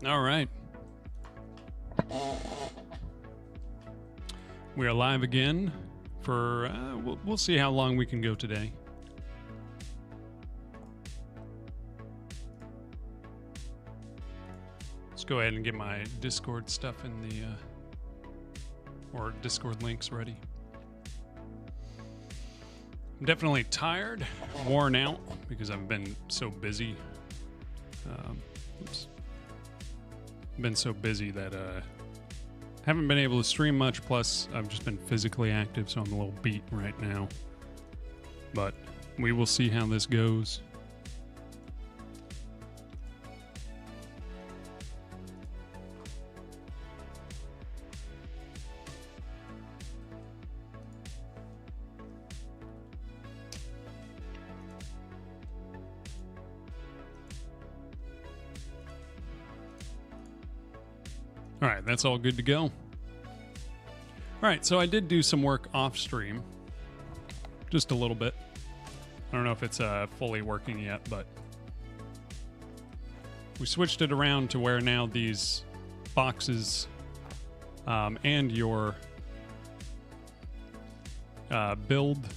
All right. We are live again for, we'll see how long we can go today. Let's go ahead and get my Discord stuff in the, or Discord links ready. I'm definitely tired, worn out, because I've been so busy. Been so busy that haven't been able to stream much, plus I've just been physically active, so I'm a little beat right now. But we will see how this goes. All right, that's all good to go. All right, so I did do some work off stream, just a little bit. I don't know if it's fully working yet, but we switched it around to where now these boxes and your build,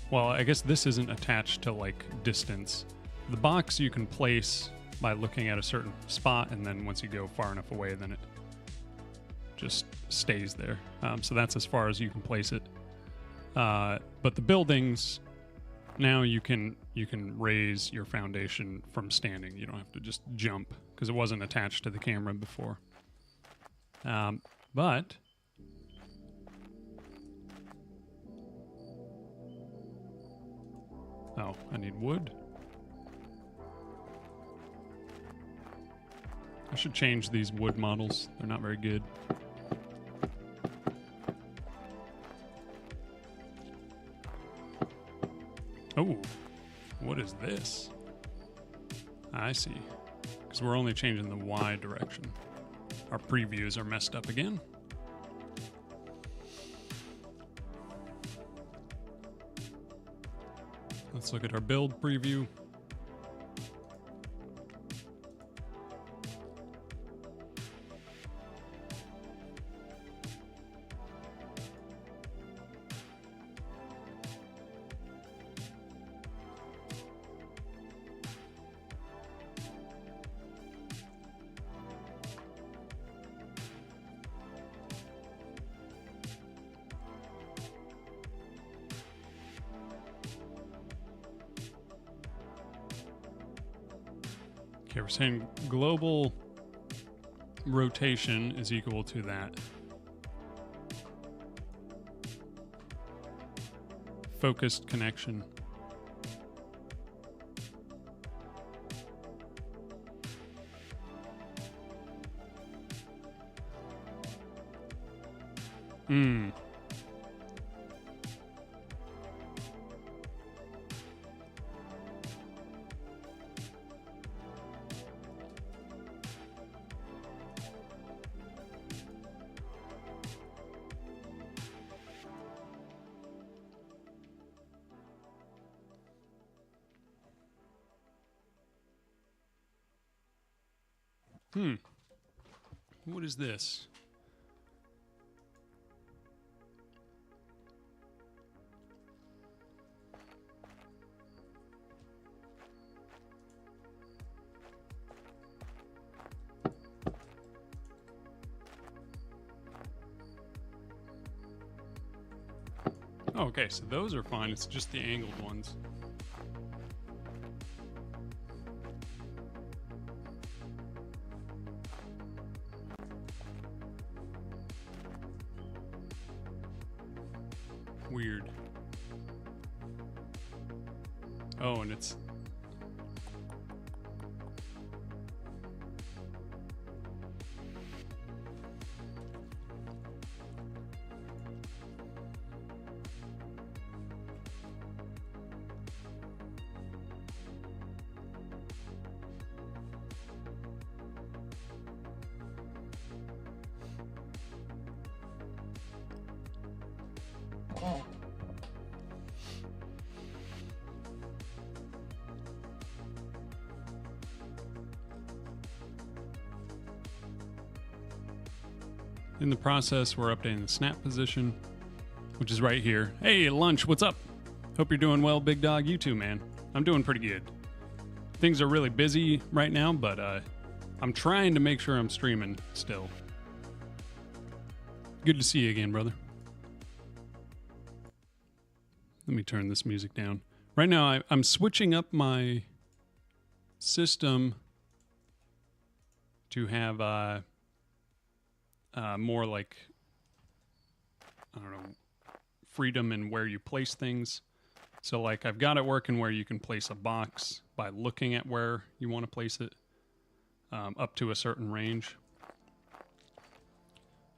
well, I guess this isn't attached to like distance. The box you can place by looking at a certain spot, and then once you go far enough away, then it just stays there. So that's as far as you can place it. But the buildings, now you can raise your foundation from standing. You don't have to just jump, because it wasn't attached to the camera before. But oh, I need wood. I should change these wood models. They're not very good. Oh, what is this? I see. Because we're only changing the Y direction. Our previews are messed up again. Let's look at our build preview. Okay, we're saying global rotation is equal to that. Focused connection. What is this? Oh, okay, so those are fine. It's just the angled ones. Weird. Oh, and it's... In the process, we're updating the snap position, which is right here. Hey, Lunch, what's up? Hope you're doing well, big dog. You too, man. I'm doing pretty good. Things are really busy right now, but I'm trying to make sure I'm streaming still. Good to see you again, brother. Let me turn this music down. Right now, I'm switching up my system to have more like, I don't know, freedom in where you place things. So like I've got it working where you can place a box by looking at where you want to place it up to a certain range.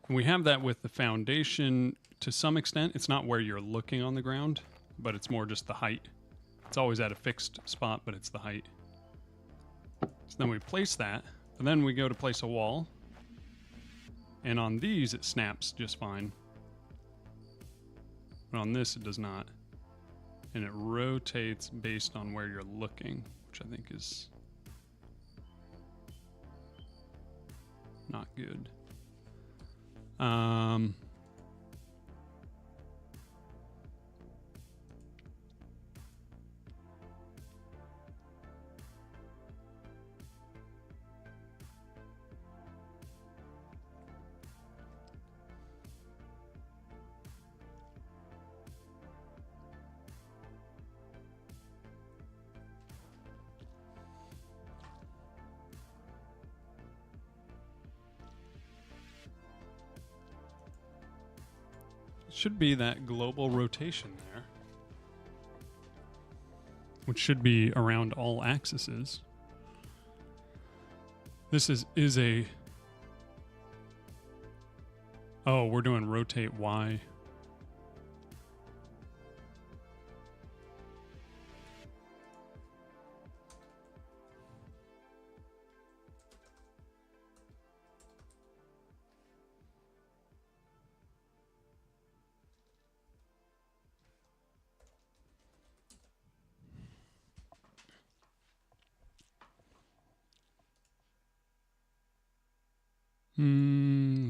And we have that with the foundation to some extent. It's not where you're looking on the ground, but it's more just the height. It's always at a fixed spot, but it's the height. So then we place that, and then we go to place a wall. And on these, it snaps just fine. But on this, it does not. And it rotates based on where you're looking, which I think is not good. Should be that global rotation there, which should be around all axes. This is a... Oh, we're doing rotate Y.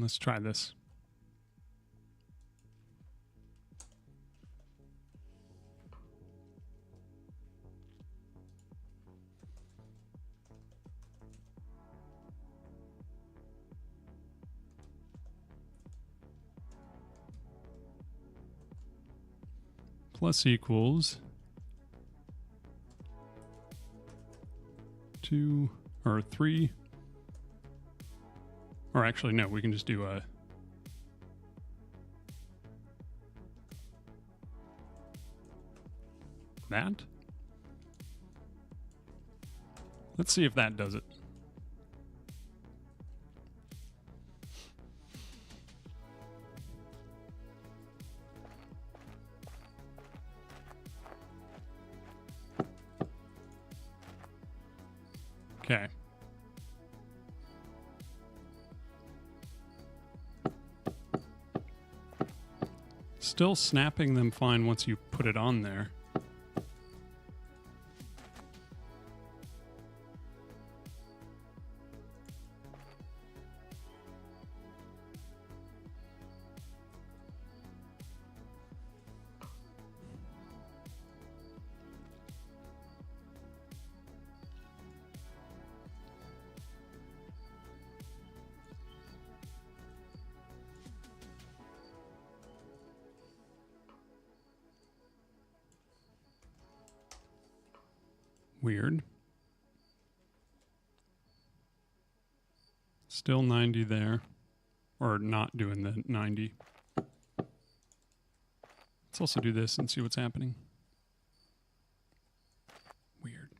Let's try this. Plus equals 2 or 3. Or actually, no, we can just do a... that? Let's see if that does it. Okay. Still snapping them fine once you put it on there. Weird. Still 90 there. Or not doing the 90. Let's also do this and see what's happening. Weird.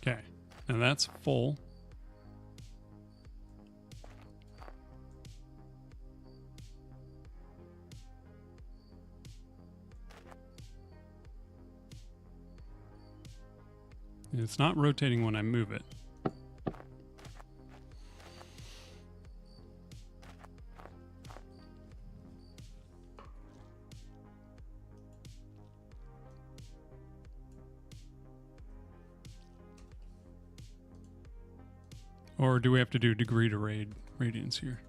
Okay, now that's full. It's not rotating when I move it. Or do we have to do degree to radians here?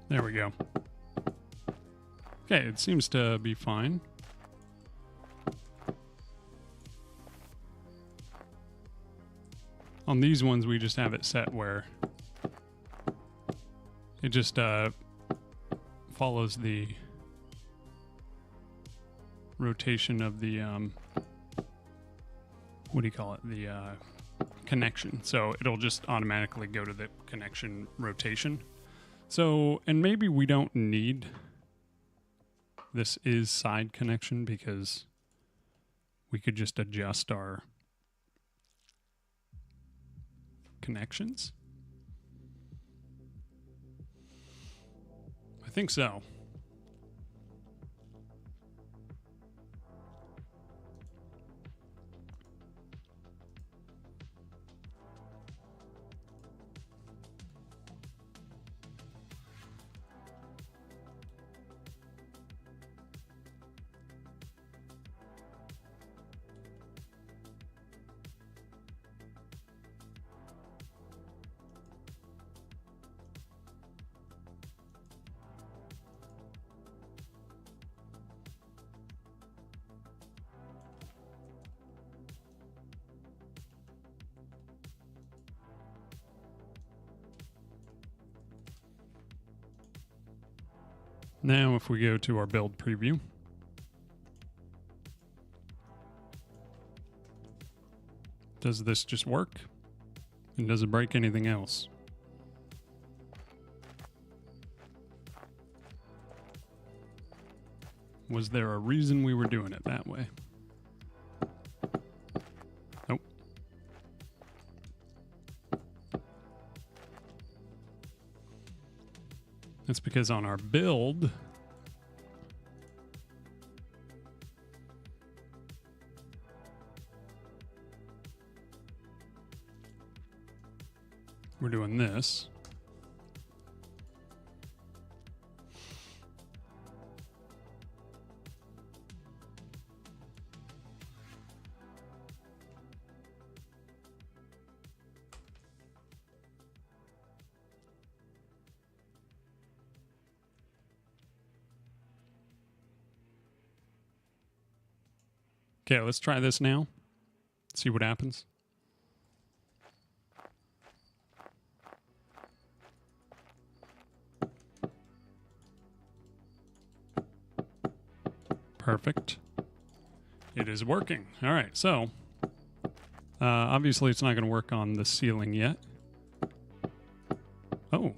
There we go. Okay, it seems to be fine. On these ones, we just have it set where it just follows the rotation of the, what do you call it? The connection. So it'll just automatically go to the connection rotation. So, and maybe we don't need this is side connection because we could just adjust our connections. I think so. Now if we go to our build preview, does this just work? And does it break anything else? Was there a reason we were doing it that way? Nope. That's because on our build, we're doing this. Okay, let's try this now. See what happens. Perfect. It is working. All right, so obviously it's not going to work on the ceiling yet. Oh.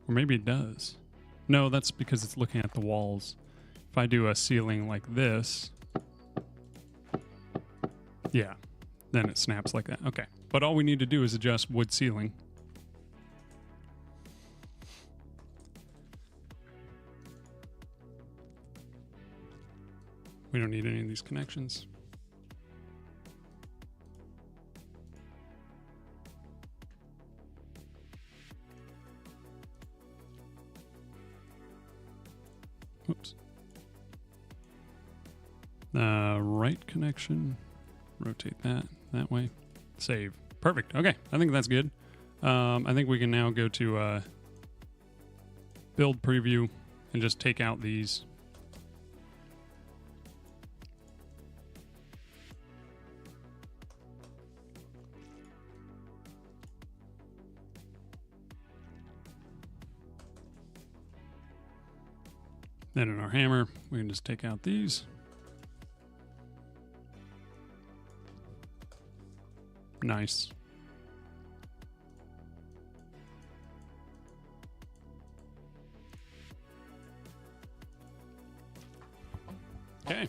Or maybe it does. No, that's because it's looking at the walls. If I do a ceiling like this, yeah, then it snaps like that. Okay, but all we need to do is adjust wood ceiling. We don't need any of these connections. Whoops. Right connection. Rotate that way. Save. Perfect. Okay, I think that's good. I think we can now go to build preview and just take out these. Then in our hammer, we can just take out these. Nice. Okay.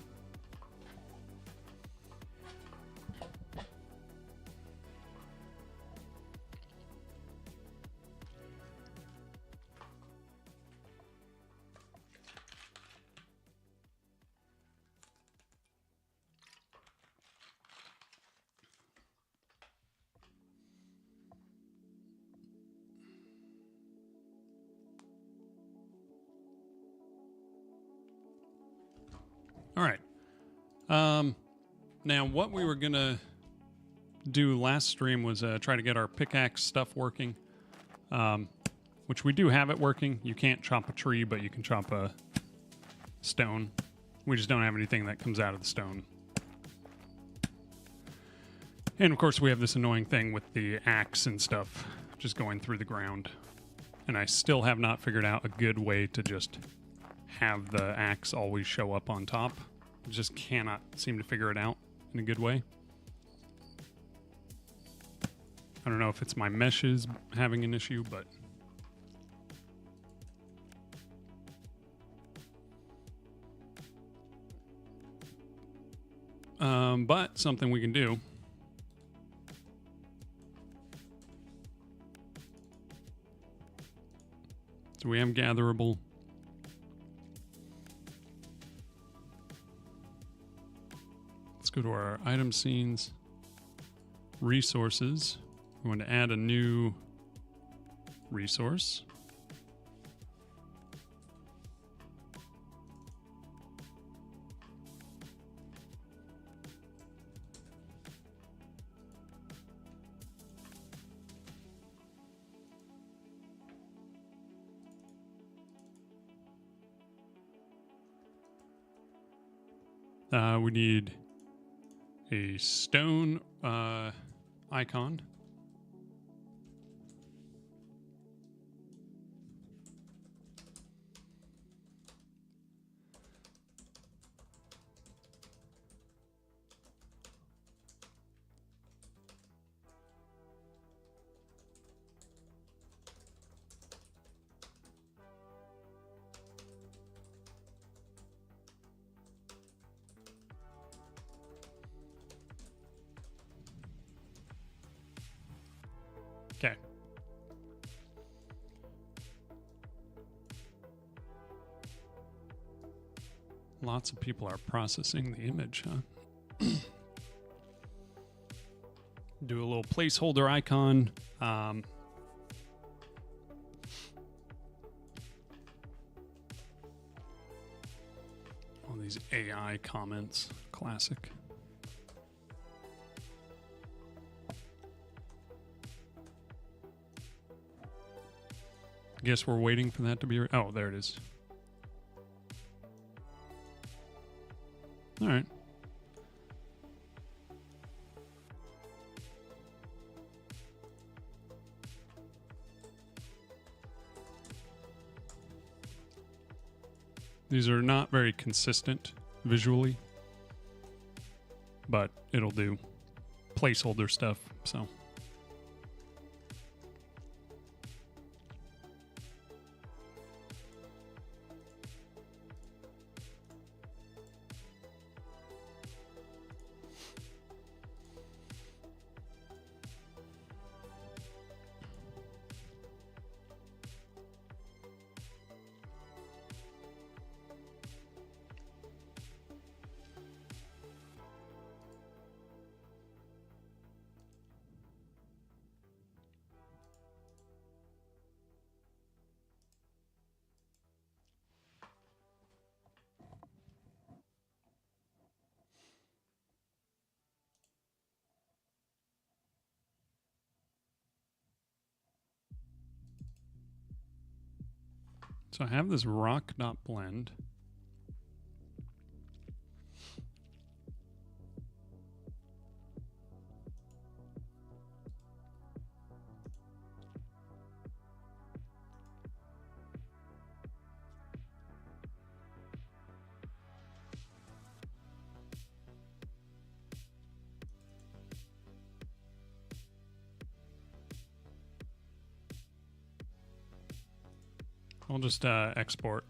All right. Now, what we were going to do last stream was try to get our pickaxe stuff working, which we do have it working. You can't chop a tree, but you can chop a stone. We just don't have anything that comes out of the stone. And, of course, we have this annoying thing with the axe and stuff just going through the ground. And I still have not figured out a good way to just have the axe always show up on top. Just cannot seem to figure it out in a good way. I don't know if it's my meshes having an issue, but something we can do. So we have gatherable. Let's go to our item scenes, resources. We want to add a new resource. We need a stone icon. Okay. Lots of people are processing the image, huh? Do a little placeholder icon. All these AI comments. Classic. Guess we're waiting for that to be... Oh, there it is. All right. These are not very consistent visually, but it'll do placeholder stuff, so... So I have this rock.blend. I'll just export.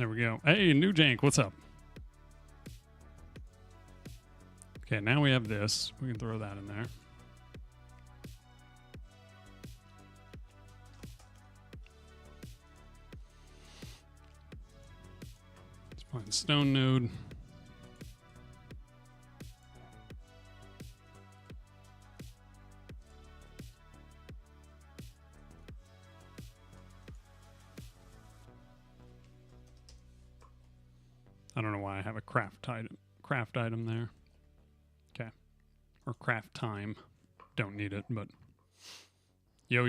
There we go. Hey, new jank, what's up? Okay, now we have this. We can throw that in there. Let's find stone node. I don't know why I have a craft item there. Okay. Or craft time. Don't need it, but yo.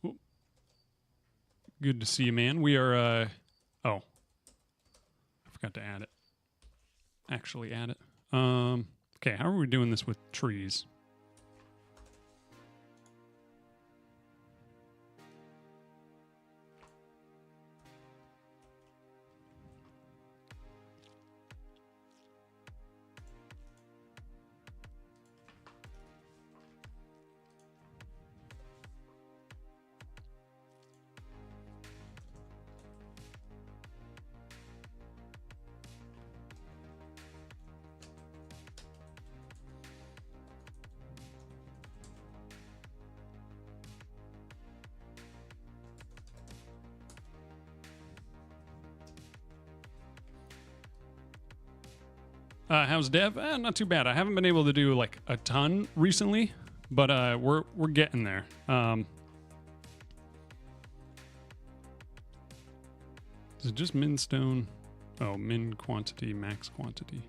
Ooh. Good to see you, man. We are oh. I forgot to add it. Actually add it. Okay, how are we doing this with trees? How's dev? Not too bad. I haven't been able to do like a ton recently, but we're getting there. Is it just min stone? Oh, min quantity, max quantity.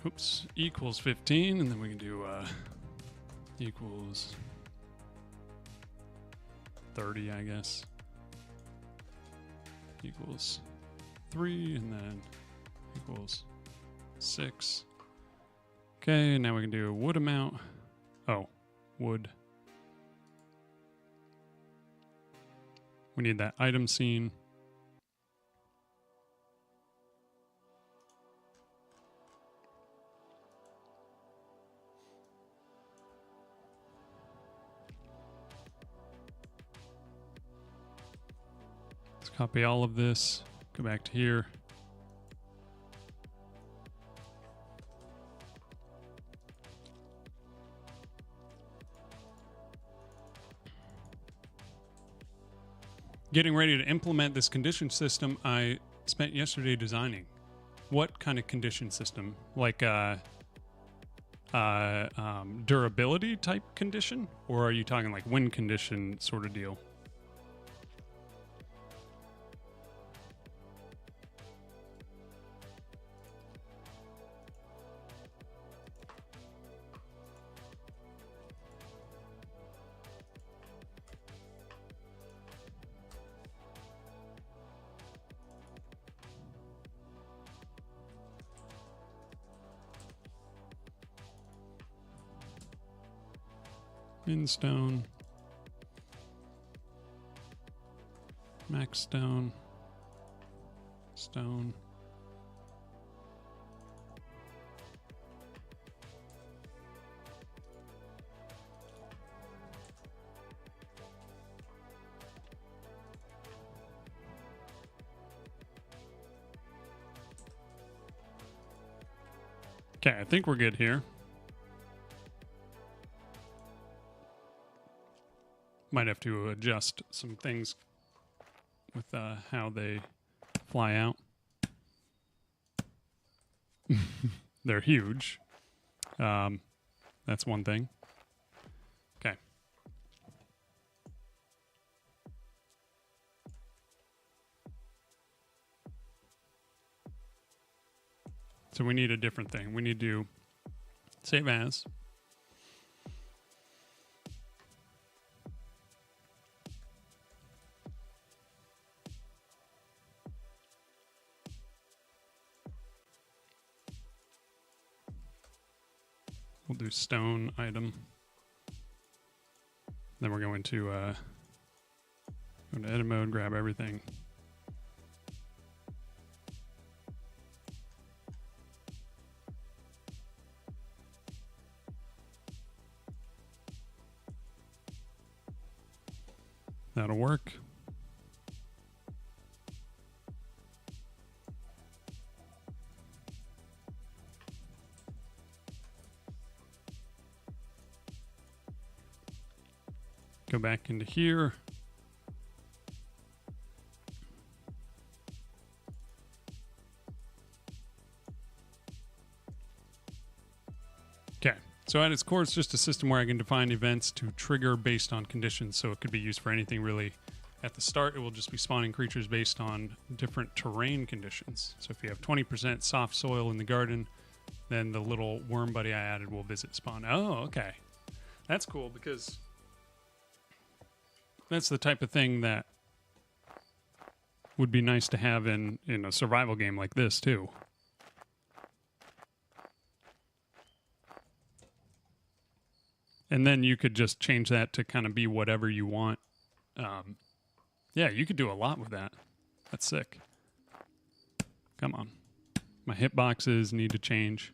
Oops, equals 15, and then we can do equals 30, I guess. Equals 3, and then equals 6. Okay, now we can do wood amount. Oh, wood. We need that item scene. Copy all of this, go back to here. Getting ready to implement this condition system I spent yesterday designing. What kind of condition system? Like durability type condition? Or are you talking like win condition sort of deal? Min stone, max stone, stone. Okay, I think we're good here. Might have to adjust some things with how they fly out. They're huge. That's one thing. Okay. So we need a different thing. We need to save as. We'll do stone item. Then we're going to go to edit mode, grab everything. That'll work. Go back into here. Okay, so at its core, it's just a system where I can define events to trigger based on conditions, so it could be used for anything really. At the start, it will just be spawning creatures based on different terrain conditions. So if you have 20% soft soil in the garden, then the little worm buddy I added will visit spawn. Oh, okay. That's cool because that's the type of thing that would be nice to have in a survival game like this, too. And then you could just change that to kind of be whatever you want. Yeah, you could do a lot with that. That's sick. Come on. My hitboxes need to change.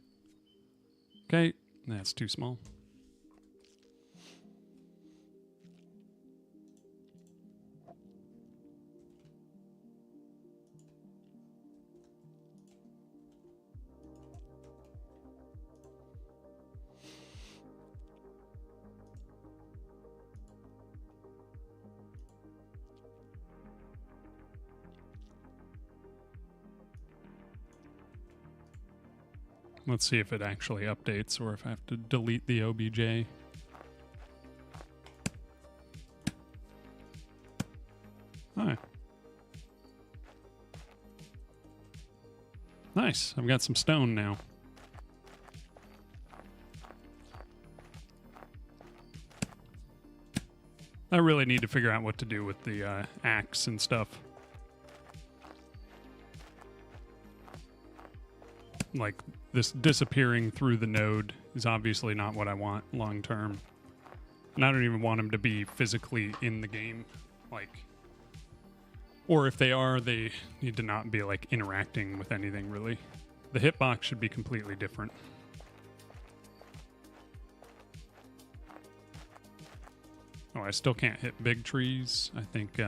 Okay, that's too small. Let's see if it actually updates or if I have to delete the OBJ. All right. Nice. I've got some stone now. I really need to figure out what to do with the axe and stuff. Like, this disappearing through the node is obviously not what I want long term. And I don't even want them to be physically in the game. Like, or if they are, they need to not be, like, interacting with anything, really. The hitbox should be completely different. Oh, I still can't hit big trees. I think,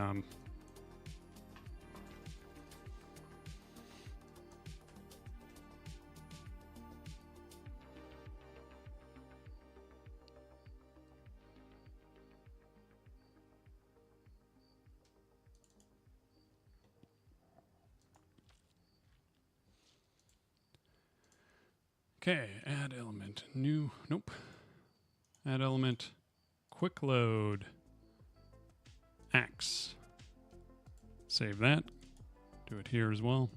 okay, add element, new, nope. Add element, quick load, axe. Save that, do it here as well.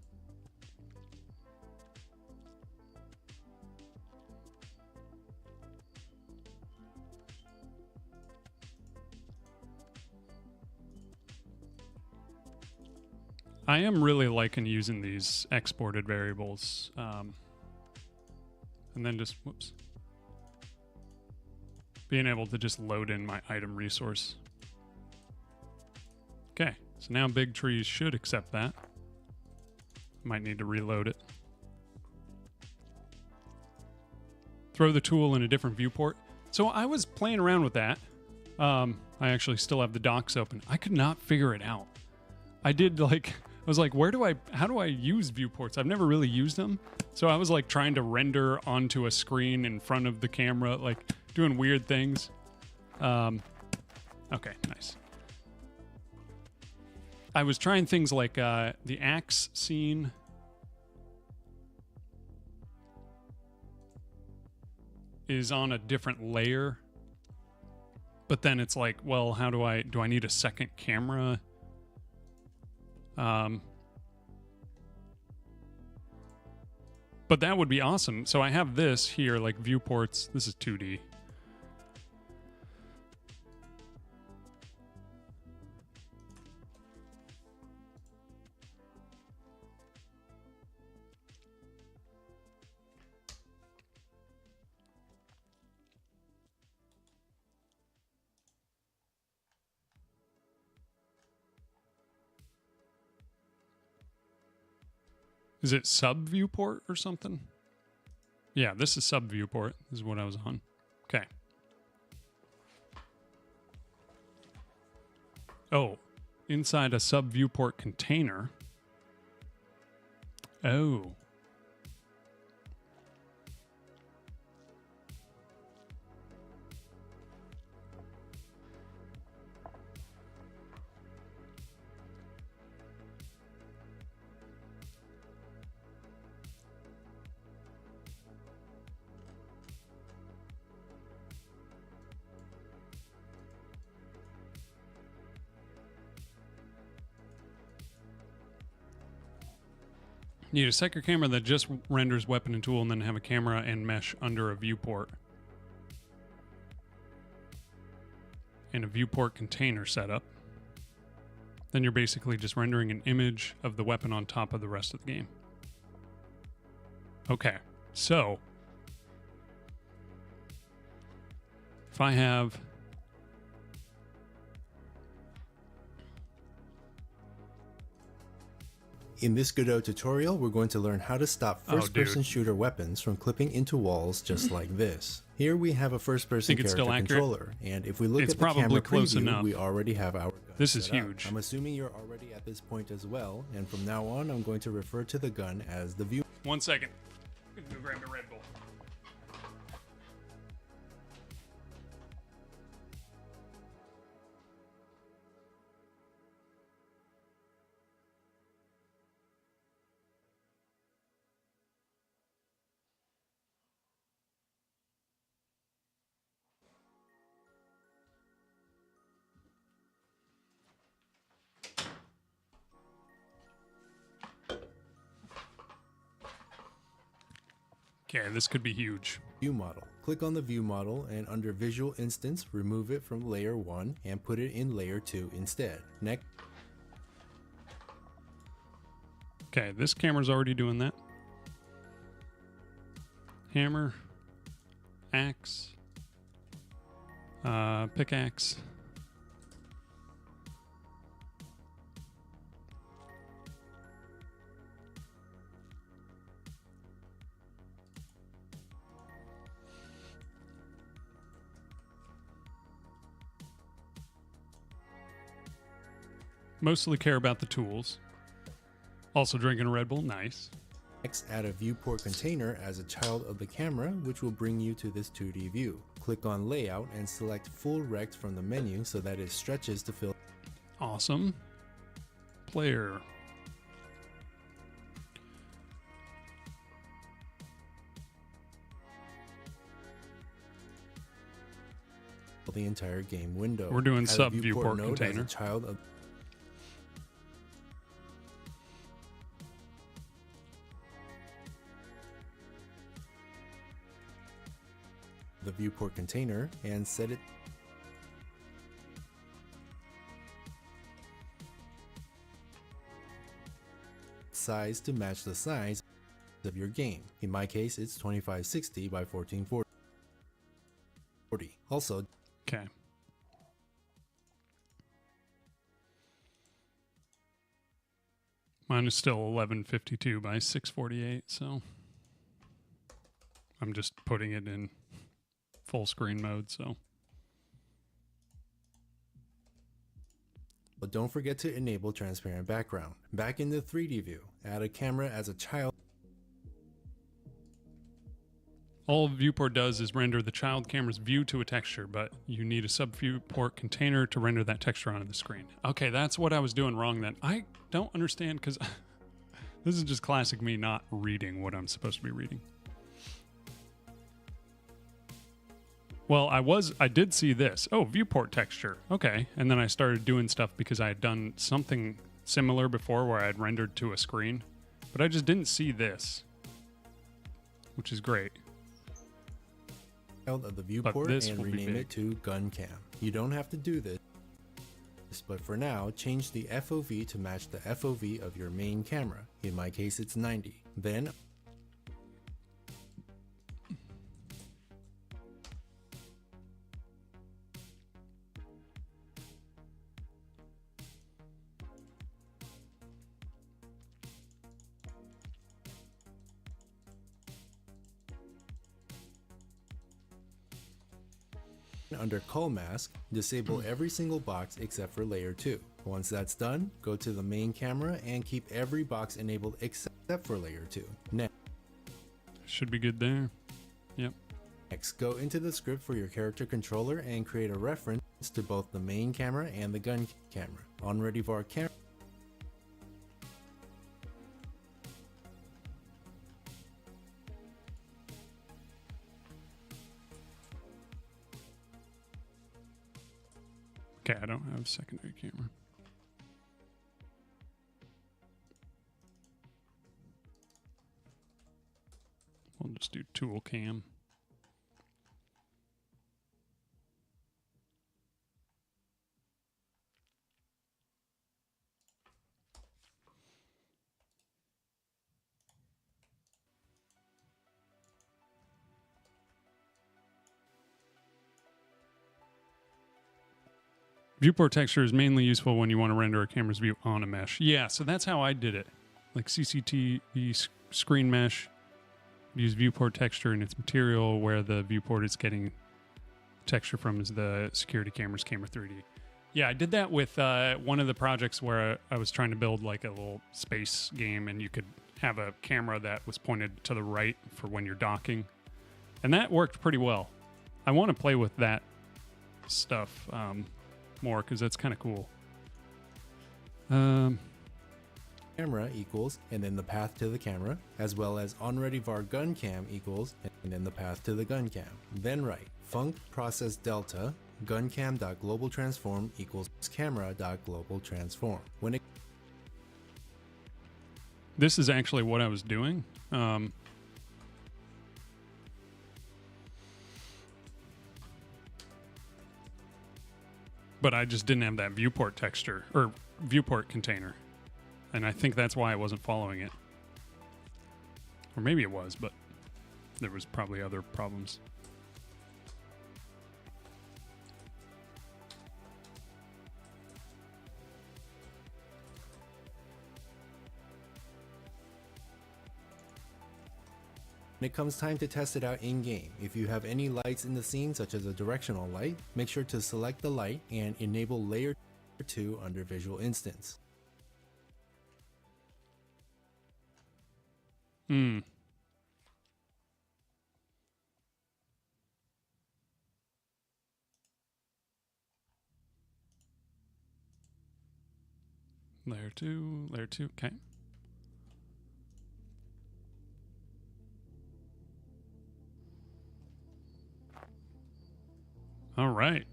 I am really liking using these exported variables. And then just, whoops. Being able to just load in my item resource. Okay, so now big trees should accept that. Might need to reload it. Throw the tool in a different viewport. So I was playing around with that. I actually still have the docs open. I could not figure it out. I did like, I was like, how do I use viewports? I've never really used them. So I was like trying to render onto a screen in front of the camera, like doing weird things. Okay, nice. I was trying things like the axe scene. Is on a different layer. But then it's like, well, how do I need a second camera? But that would be awesome. So I have this here, like viewports. This is 2D. Is it sub viewport or something? Yeah, this is sub viewport. This is what I was on. Okay. Oh, inside a sub viewport container. Oh. You need a second camera that just renders weapon and tool, and then have a camera and mesh under a viewport. And a viewport container setup. Then you're basically just rendering an image of the weapon on top of the rest of the game. Okay, so if I have In this Godot tutorial, we're going to learn how to stop first-person shooter weapons from clipping into walls just like this. Here we have a first-person character controller, and if we look at the camera preview, we already have our gun This is huge. I'm assuming you're already at this point as well, and from now on, I'm going to refer to the gun as the view. 1 second. I'm gonna grab a Red Bull. Okay, this could be huge. View model. Click on the view model and under visual instance, remove it from layer 1 and put it in layer 2 instead. Next. Okay, this camera's already doing that. Hammer, axe, pickaxe. Mostly care about the tools. Also drinking a Red Bull, nice. Next, add a viewport container as a child of the camera, which will bring you to this 2D view. Click on layout and select full rect from the menu so that it stretches to fill. Awesome. Player. The entire game window. We're doing sub viewport container. As a child of the viewport container and set it size to match the size of your game. In my case, it's 2560 by 1440. Also, okay. Mine is still 1152 by 648, so I'm just putting it in full screen mode, so. But don't forget to enable transparent background. Back in the 3D view, add a camera as a child. All viewport does is render the child camera's view to a texture, but you need a sub viewport container to render that texture onto the screen. Okay, that's what I was doing wrong then. I don't understand because this is just classic me not reading what I'm supposed to be reading. Well, I did see this. Oh, viewport texture. Okay. And then I started doing stuff because I had done something similar before where I had rendered to a screen, but I just didn't see this, which is great. Of the viewport and rename it to gun cam. You don't have to do this, but for now, change the FOV to match the FOV of your main camera. In my case, it's 90. Then under Cull Mask, disable every single box except for layer 2. Once that's done, go to the main camera and keep every box enabled except for layer 2. Next, should be good there. Yep. Next, go into the script for your character controller and create a reference to both the main camera and the gun camera. On Ready for our camera, okay, I don't have a secondary camera. We'll just do tool cam. Viewport texture is mainly useful when you want to render a camera's view on a mesh. Yeah, so that's how I did it. Like CCTV screen mesh, use viewport texture in its material where the viewport is getting texture from is the security camera's camera 3D. Yeah, I did that with one of the projects where I was trying to build like a little space game and you could have a camera that was pointed to the right for when you're docking. And that worked pretty well. I want to play with that stuff more because that's kind of cool. Camera equals and then the path to the camera, as well as onReadyVar gun cam equals and then the path to the gun cam. Then write func process delta guncam.globalTransform equals camera.globalTransform. When it This is actually what I was doing. But I just didn't have that viewport texture or viewport container. And I think that's why I wasn't following it. Or maybe it was, but there was probably other problems. When it comes time to test it out in-game, if you have any lights in the scene such as a directional light, make sure to select the light and enable layer 2 under visual instance. Layer 2, okay. All right.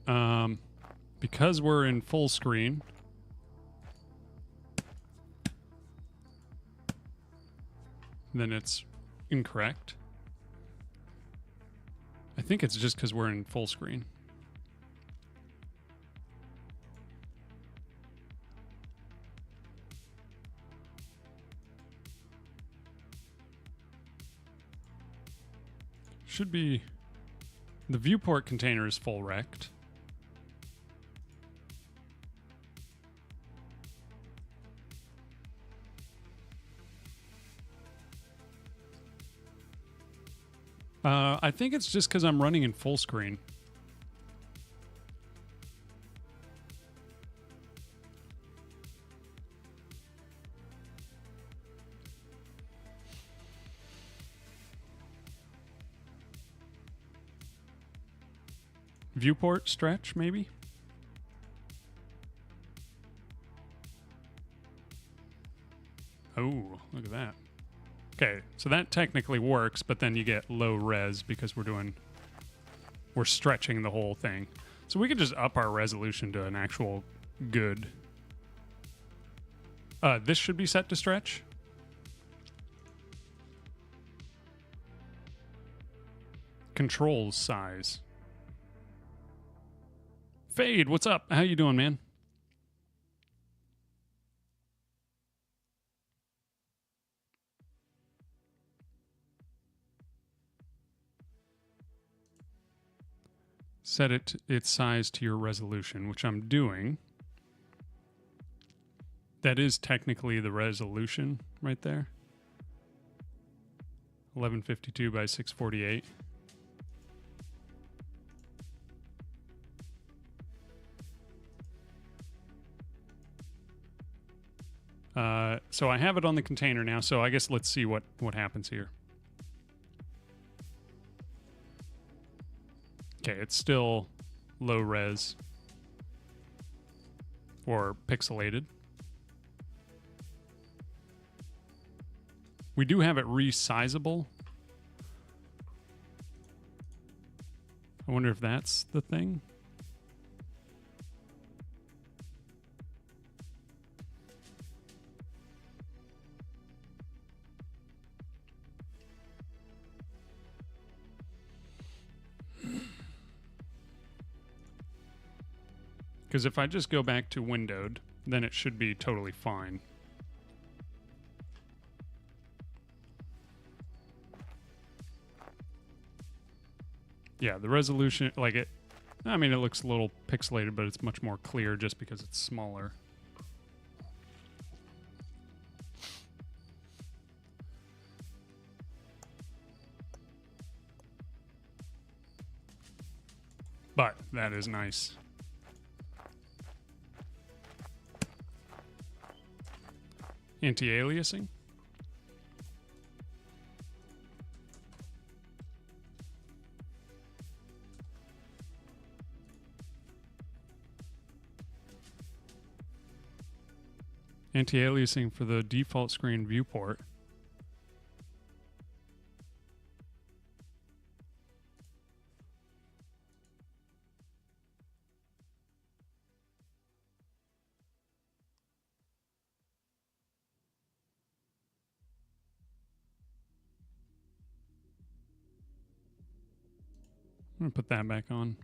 Because we're in full screen, then it's incorrect. I think it's just because we're in full screen. Should be... The viewport container is full rect. I think it's just because I'm running in full screen. Viewport stretch, maybe? Oh, look at that. Okay, so that technically works, but then you get low res because we're stretching the whole thing. So we could just up our resolution to an actual good. This should be set to stretch. Controls size. Fade, what's up? How you doing, man? Set its size to your resolution, which I'm doing. That is technically the resolution right there. 1152 by 648. So I have it on the container now, so I guess let's see what happens here. Okay, it's still low res or pixelated. We do have it resizable. I wonder if that's the thing. Because if I just go back to windowed, then it should be totally fine. Yeah, the resolution, like it, I mean, it looks a little pixelated, but it's much more clear just because it's smaller. But that is nice. Anti-aliasing. Anti-aliasing for the default screen viewport. I'm going to put that back on.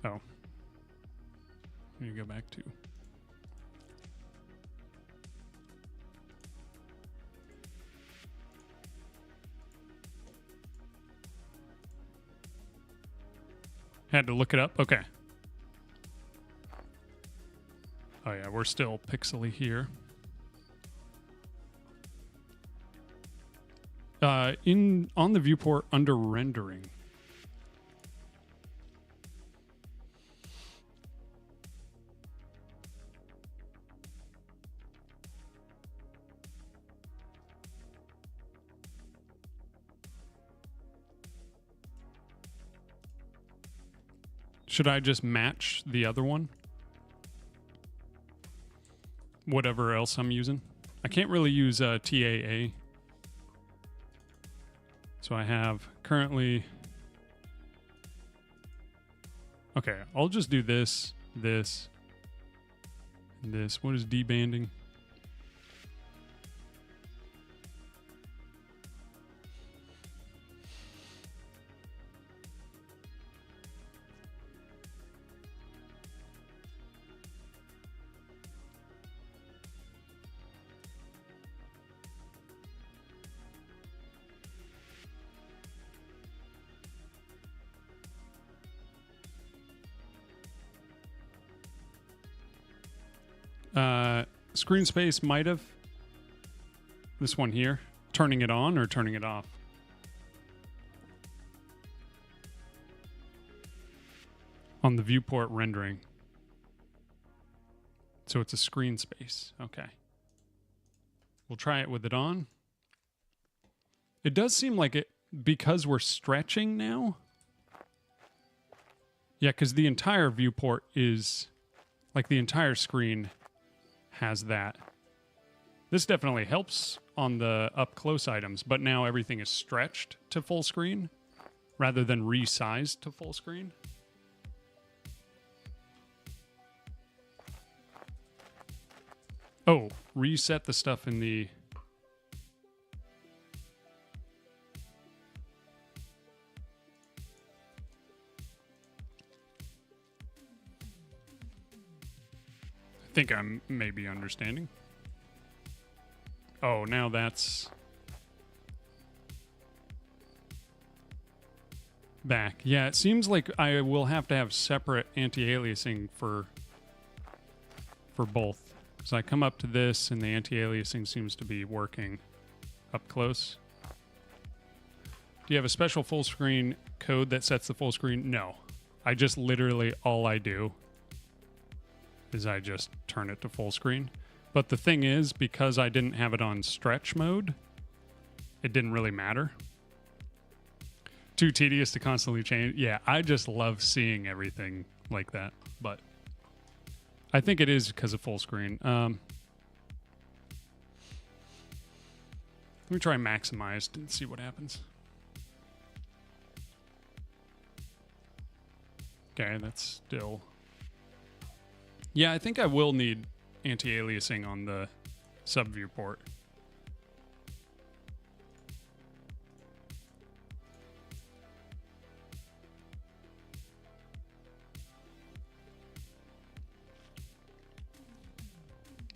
Oh. You go back to. Had to look it up? Okay. Oh yeah, we're still pixely here. On the viewport under rendering. Should I just match the other one? Whatever else I'm using. I can't really use TAA. So I have currently... Okay, I'll just do this, this, and this. What is debanding? Screen space might have. This one here. Turning it on or turning it off? On the viewport rendering. So it's a screen space. Okay. We'll try it with it on. It does seem like it, because we're stretching now. Yeah, because the entire viewport is, like the entire screen has that. This definitely helps on the up close items, but now everything is stretched to full screen rather than resized to full screen. Oh, reset the stuff in the... I think I'm maybe understanding. Oh, now that's back. Yeah, it seems like I will have to have separate anti-aliasing for both. So I come up to this and the anti-aliasing seems to be working up close. Do you have a special full screen code that sets the full screen? No. I just literally, all I do is I just turn it to full screen. But the thing is, because I didn't have it on stretch mode, it didn't really matter. Too tedious to constantly change. Yeah, I just love seeing everything like that. But I think it is because of full screen. Let me try maximized and see what happens. Okay, that's still... Yeah, I think I will need anti-aliasing on the sub-viewport.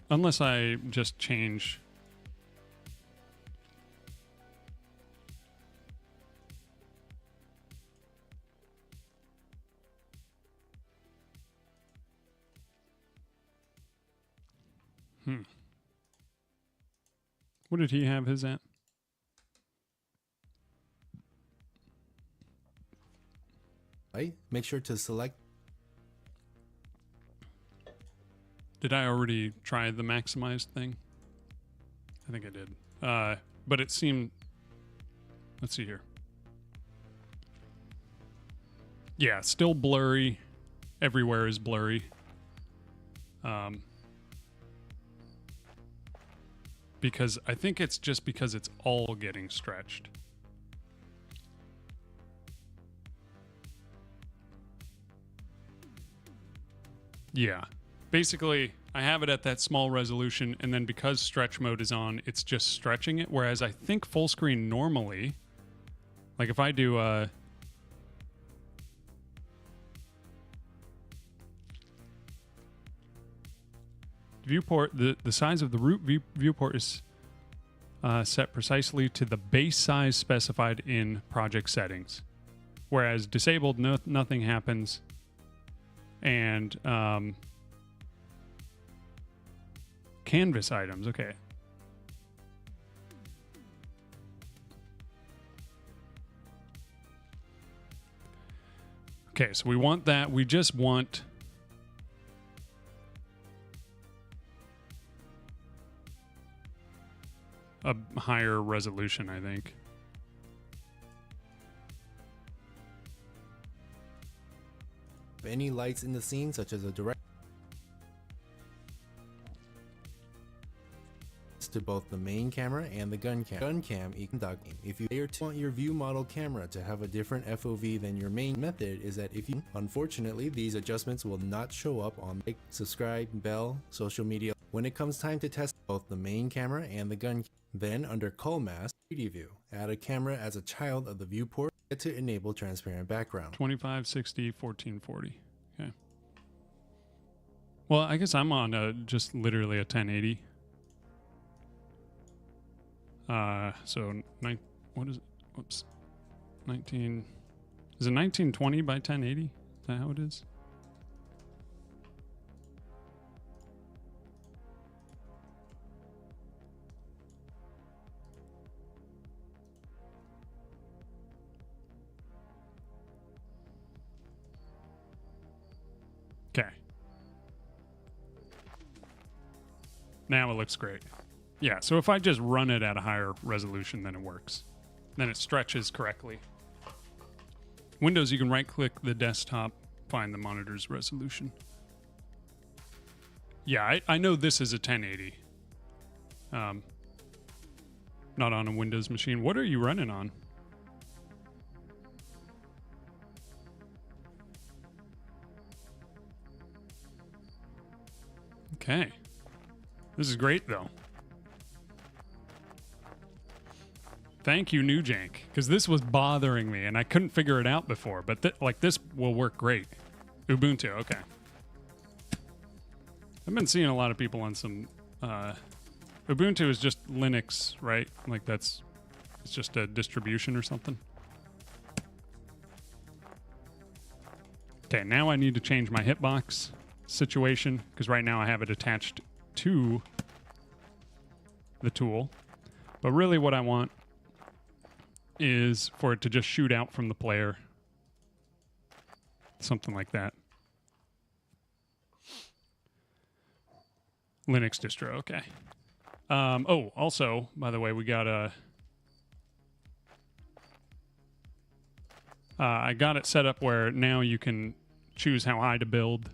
Unless I just change... What did he have his at? Right. Make sure to select. Did I already try the maximized thing? I think I did. But it seemed... Let's see here. Yeah, still blurry. Everywhere is blurry. Because I think it's just because it's all getting stretched. Yeah. Basically, I have it at that small resolution, and then because stretch mode is on, it's just stretching it. Whereas I think full screen normally, like if I do viewport, the size of the root viewport is set precisely to the base size specified in project settings. Whereas disabled, nothing happens. And canvas items, okay. Okay, so we want that. We just want a higher resolution, I think. Any lights in the scene, such as a direct to both the main camera and the gun cam. Gun cam if you want your view model camera to have a different FOV than your main method is that if you, unfortunately, these adjustments will not show up on like, subscribe, bell, social media. When it comes time to test both the main camera and the gun, then under Cull Mask, 3D view, add a camera as a child of the viewport to enable transparent background. 25, 60, 1440. Okay. Well, I guess I'm on just literally a 1080. So what is it? Whoops. 19. Is it 1920 by 1080? Is that how it is? Okay. Now it looks great. Yeah, so if I just run it at a higher resolution, then it works. Then it stretches correctly. Windows, you can right-click the desktop, find the monitor's resolution. Yeah, I know this is a 1080. Not on a Windows machine. What are you running on? Okay. This is great, though. Thank you, Nujank, because this was bothering me, and I couldn't figure it out before. But like this will work great. Ubuntu, okay. I've been seeing a lot of people on some... Ubuntu is just Linux, right? Like it's just a distribution or something. Okay, now I need to change my hitbox situation, because right now I have it attached to the tool. But really what I want is for it to just shoot out from the player. Something like that. Linux distro, okay. Oh, also, by the way, we got a... I got it set up where now you can choose how high to build.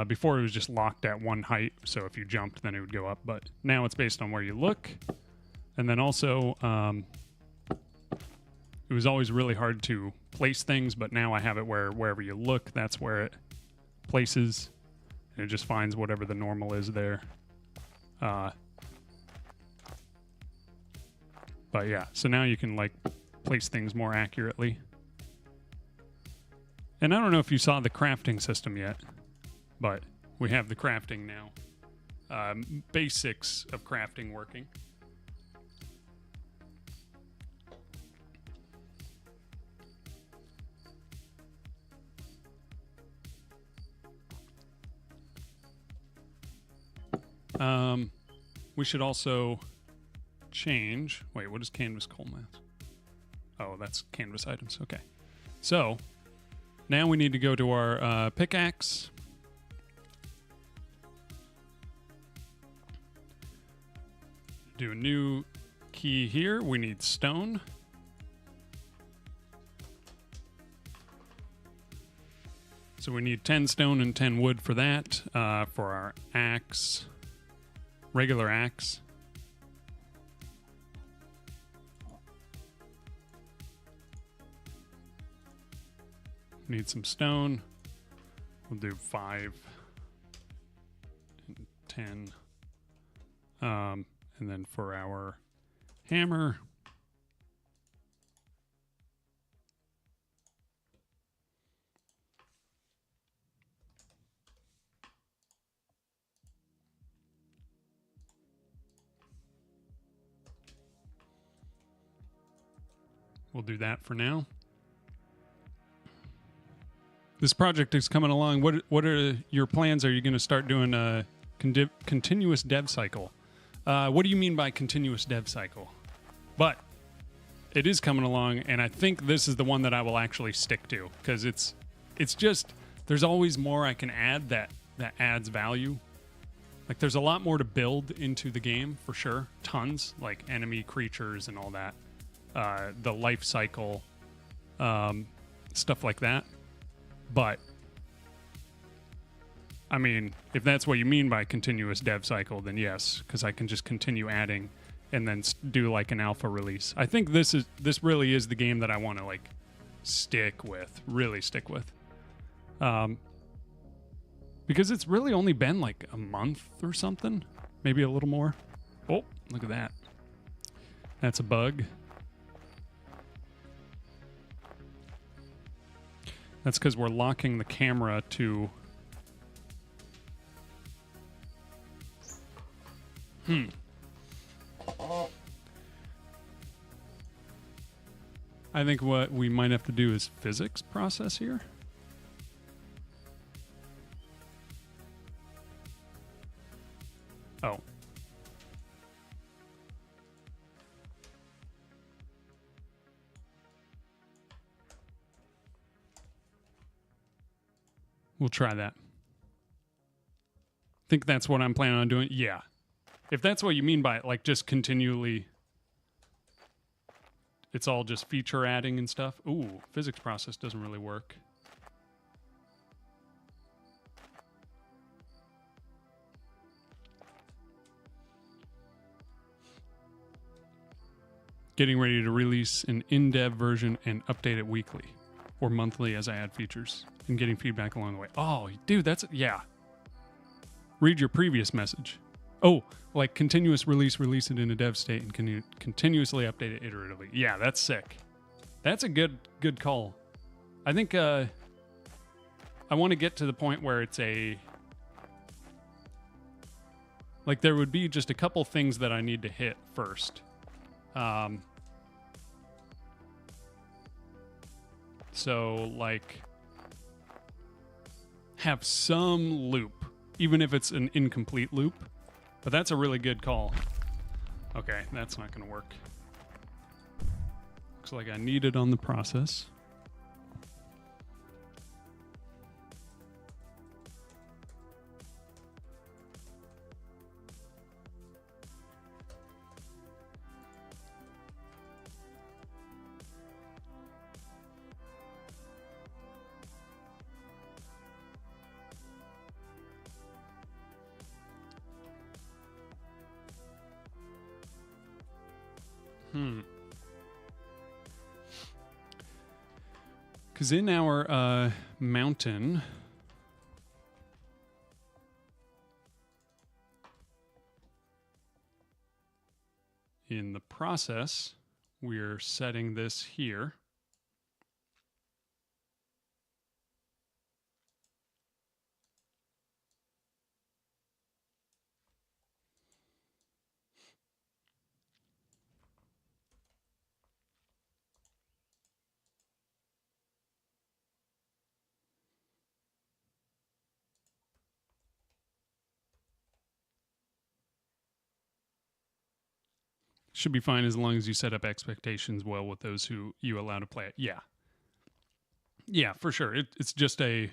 Before it was just locked at one height, so if you jumped, then it would go up. But now it's based on where you look. And then also, it was always really hard to place things, but now I have it where wherever you look, that's where it places. And it just finds whatever the normal is there. But yeah, so now you can like place things more accurately. And I don't know if you saw the crafting system yet, but we have the crafting now. Basics of crafting working. We should also change... Wait, what is canvas coal mass? Oh, that's canvas items. Okay. So, now we need to go to our pickaxe. Do a new key here. We need stone. So we need 10 stone and 10 wood for that. For our axe, regular axe. Need some stone. We'll do 5 and 10. And then for our hammer, we'll do that for now. This project is coming along. What are your plans? Are you going to start doing a continuous dev cycle? What do you mean by continuous dev cycle? But it is coming along, and I think this is the one that I will actually stick to, because it's just, there's always more I can add that adds value. Like, there's a lot more to build into the game, for sure. Tons, like enemy creatures and all that. The life cycle, stuff like that. But, I mean, if that's what you mean by continuous dev cycle, then yes, because I can just continue adding and then do like an alpha release. I think this really is the game that I want to like really stick with. Because it's really only been like a month or something, maybe a little more. Oh, look at that. That's a bug. That's because we're locking the camera to... I think what we might have to do is physics process here. Oh. We'll try that. Think that's what I'm planning on doing? Yeah. If that's what you mean by it, like just continually, it's all just feature adding and stuff. Ooh, physics process doesn't really work. Getting ready to release an in-dev version and update it weekly or monthly as I add features and getting feedback along the way. Oh, dude, yeah. Read your previous message. Oh, like continuous release it in a dev state and continuously update it iteratively. Yeah, that's sick. That's a good call. I think I want to get to the point where it's like there would be just a couple things that I need to hit first. So like have some loop, even if it's an incomplete loop. But that's a really good call. Okay, that's not going to work. Looks like I need it on the process. Because in our mountain, in the process, we're setting this here. Should be fine as long as you set up expectations well with those who you allow to play it. Yeah. Yeah, for sure. It's just a,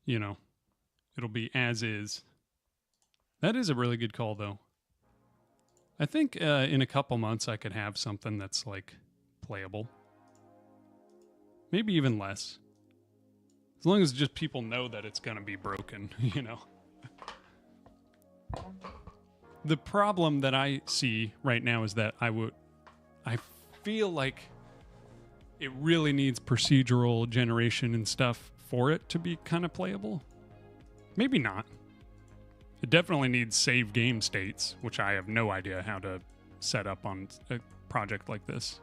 it'll be as is. That is a really good call, though. I think in a couple months I could have something that's like playable. Maybe even less. As long as just people know that it's going to be broken, The problem that I see right now is that I feel like it really needs procedural generation and stuff for it to be kind of playable. Maybe not. It definitely needs save game states, which I have no idea how to set up on a project like this.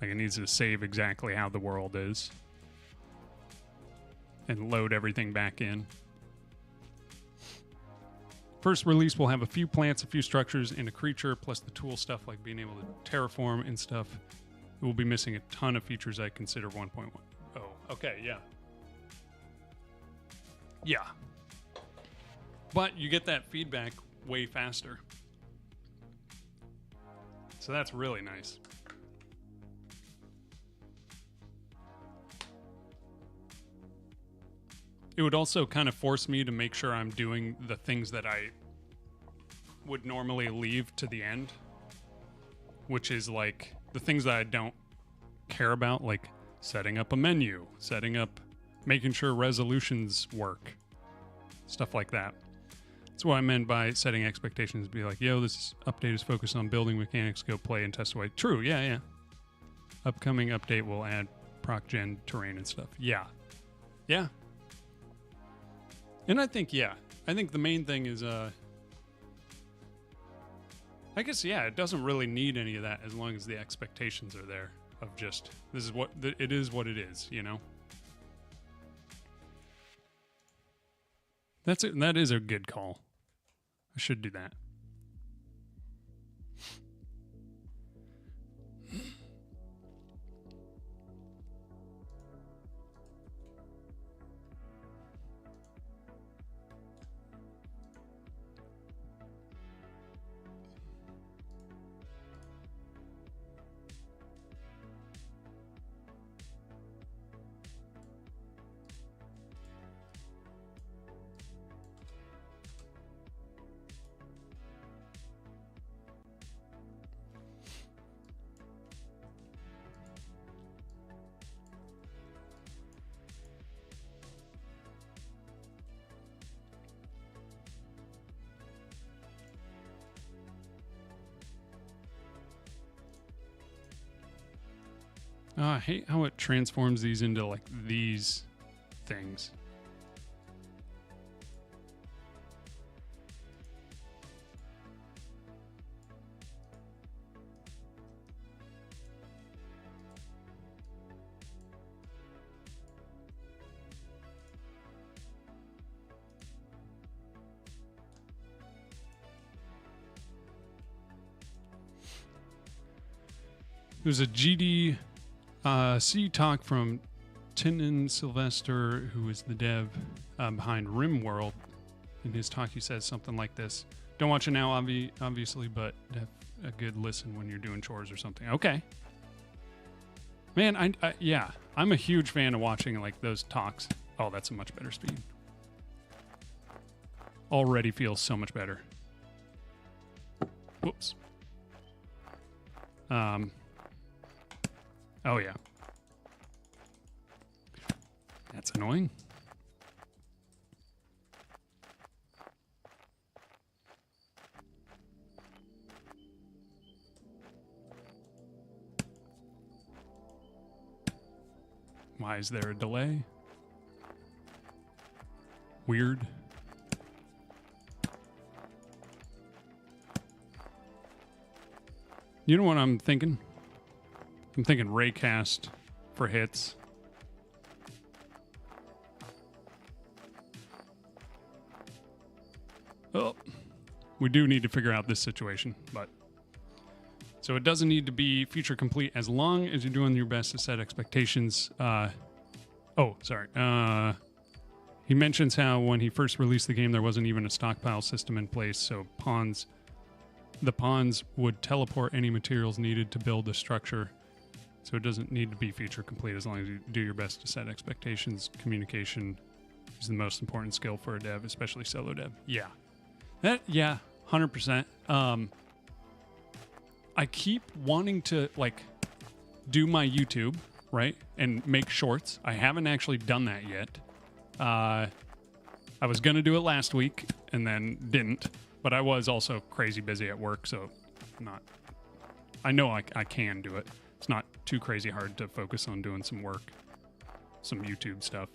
Like it needs to save exactly how the world is and load everything back in. First release will have a few plants, a few structures, and a creature, plus the tool stuff like being able to terraform and stuff. It will be missing a ton of features I consider 1.1. Oh, okay, yeah. Yeah. But you get that feedback way faster. So that's really nice. It would also kind of force me to make sure I'm doing the things that I would normally leave to the end, which is like the things that I don't care about, like setting up a menu, making sure resolutions work, stuff like that. That's what I meant by setting expectations. Be like, yo, this update is focused on building mechanics, go play and test away. True, yeah. Upcoming update will add proc gen terrain and stuff. Yeah. And I think the main thing is, I guess, it doesn't really need any of that as long as the expectations are there of just, this is what, it is what it is, That's it. That is a good call. I should do that. I hate how it transforms these into like these things. There's a GD C talk from Tinnen Sylvester, who is the dev behind RimWorld. In his talk, he says something like this. Don't watch it now, obviously, but have a good listen when you're doing chores or something. Okay. Man, I'm a huge fan of watching like those talks. Oh, that's a much better speed. Already feels so much better. Whoops. Oh, yeah. That's annoying. Why is there a delay? Weird. You know what I'm thinking? I'm thinking raycast for hits. Oh, we do need to figure out this situation, but so it doesn't need to be feature complete as long as you're doing your best to set expectations. He mentions how when he first released the game, there wasn't even a stockpile system in place, so the pawns would teleport any materials needed to build the structure. So it doesn't need to be feature complete as long as you do your best to set expectations. Communication is the most important skill for a dev, especially solo dev. Yeah. 100%. I keep wanting to do my YouTube, right? And make shorts. I haven't actually done that yet. I was going to do it last week and then didn't, but I was also crazy busy at work. So I know I can do it. It's not too crazy hard to focus on doing some work, some YouTube stuff.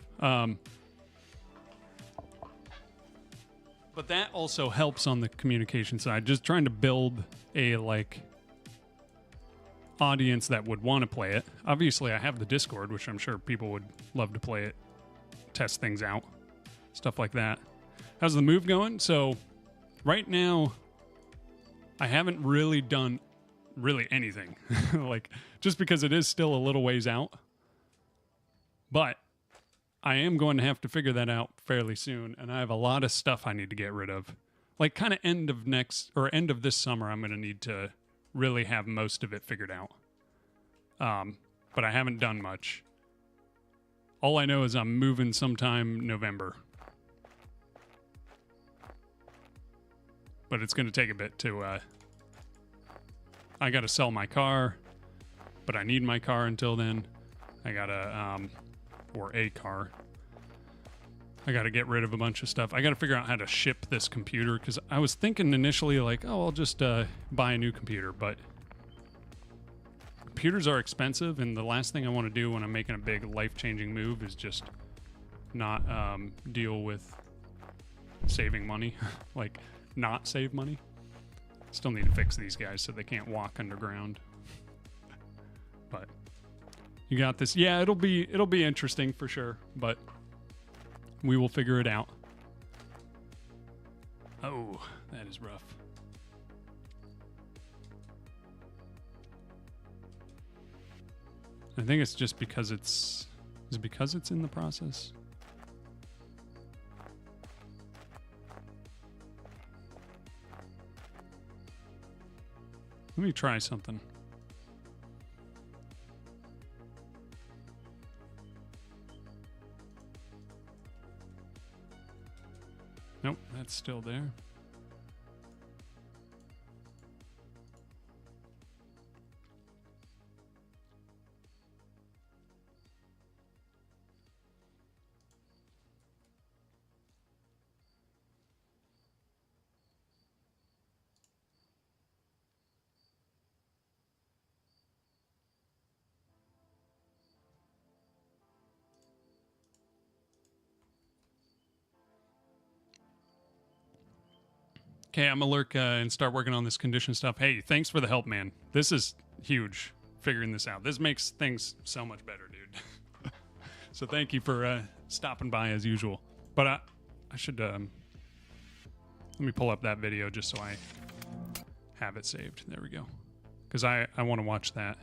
But that also helps on the communication side, just trying to build a audience that would want to play it. Obviously, I have the Discord, which I'm sure people would love to play it, test things out, stuff like that. How's the move going? So right now, I haven't really done anything, just because it is still a little ways out. But I am going to have to figure that out fairly soon, and I have a lot of stuff I need to get rid of. Kind of end of this summer, I'm going to need to really have most of it figured out. But I haven't done much. All I know is I'm moving sometime November. But it's going to take a bit to... I got to sell my car, but I need my car until then. I got to... or a car. I got to get rid of a bunch of stuff. I got to figure out how to ship this computer, because I was thinking initially I'll just buy a new computer, but computers are expensive, and the last thing I want to do when I'm making a big life-changing move is just not deal with saving money, not save money. Still need to fix these guys so they can't walk underground. But you got this. Yeah, it'll be interesting for sure, but we will figure it out. Oh, that is rough. I think it's just because it's in the process. Let me try something. Nope, that's still there. Okay, I'm gonna lurk and start working on this condition stuff. Hey, thanks for the help, man. This is huge, figuring this out. This makes things so much better, dude. So thank you for stopping by as usual. But I should, let me pull up that video just so I have it saved. There we go. Because I want to watch that.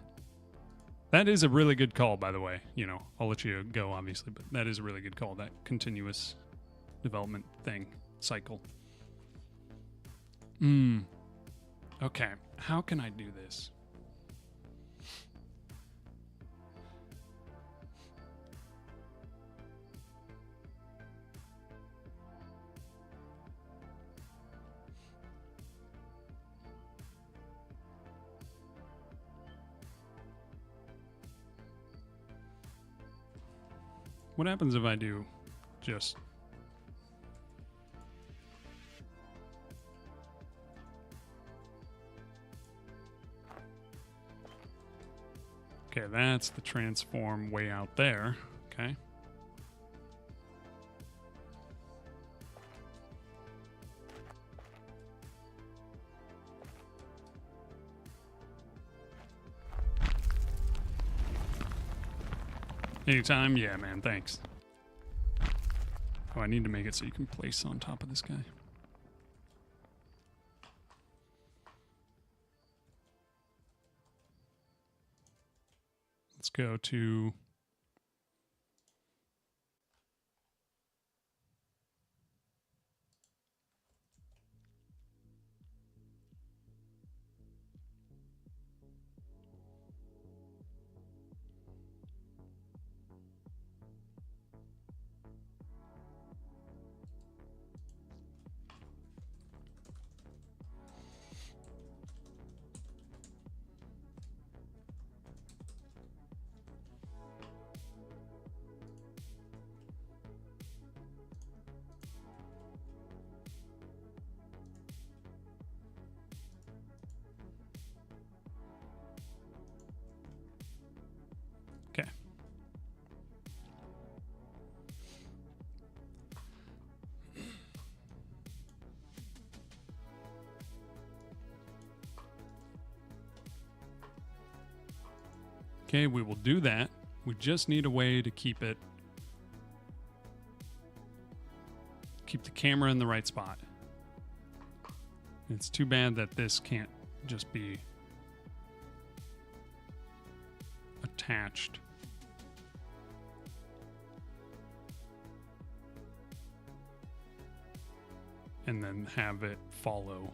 That is a really good call, by the way. You know, I'll let you go, obviously, but that is a really good call, that continuous development thing, cycle. Okay, how can I do this? What happens if I do just... Okay, that's the transform way out there. Okay. Anytime? Yeah, man, thanks. Oh, I need to make it so you can place on top of this guy. Let's go to... Okay. Okay, we will do that. We just need a way to keep the camera in the right spot. It's too bad that this can't just be attached. And then have it follow.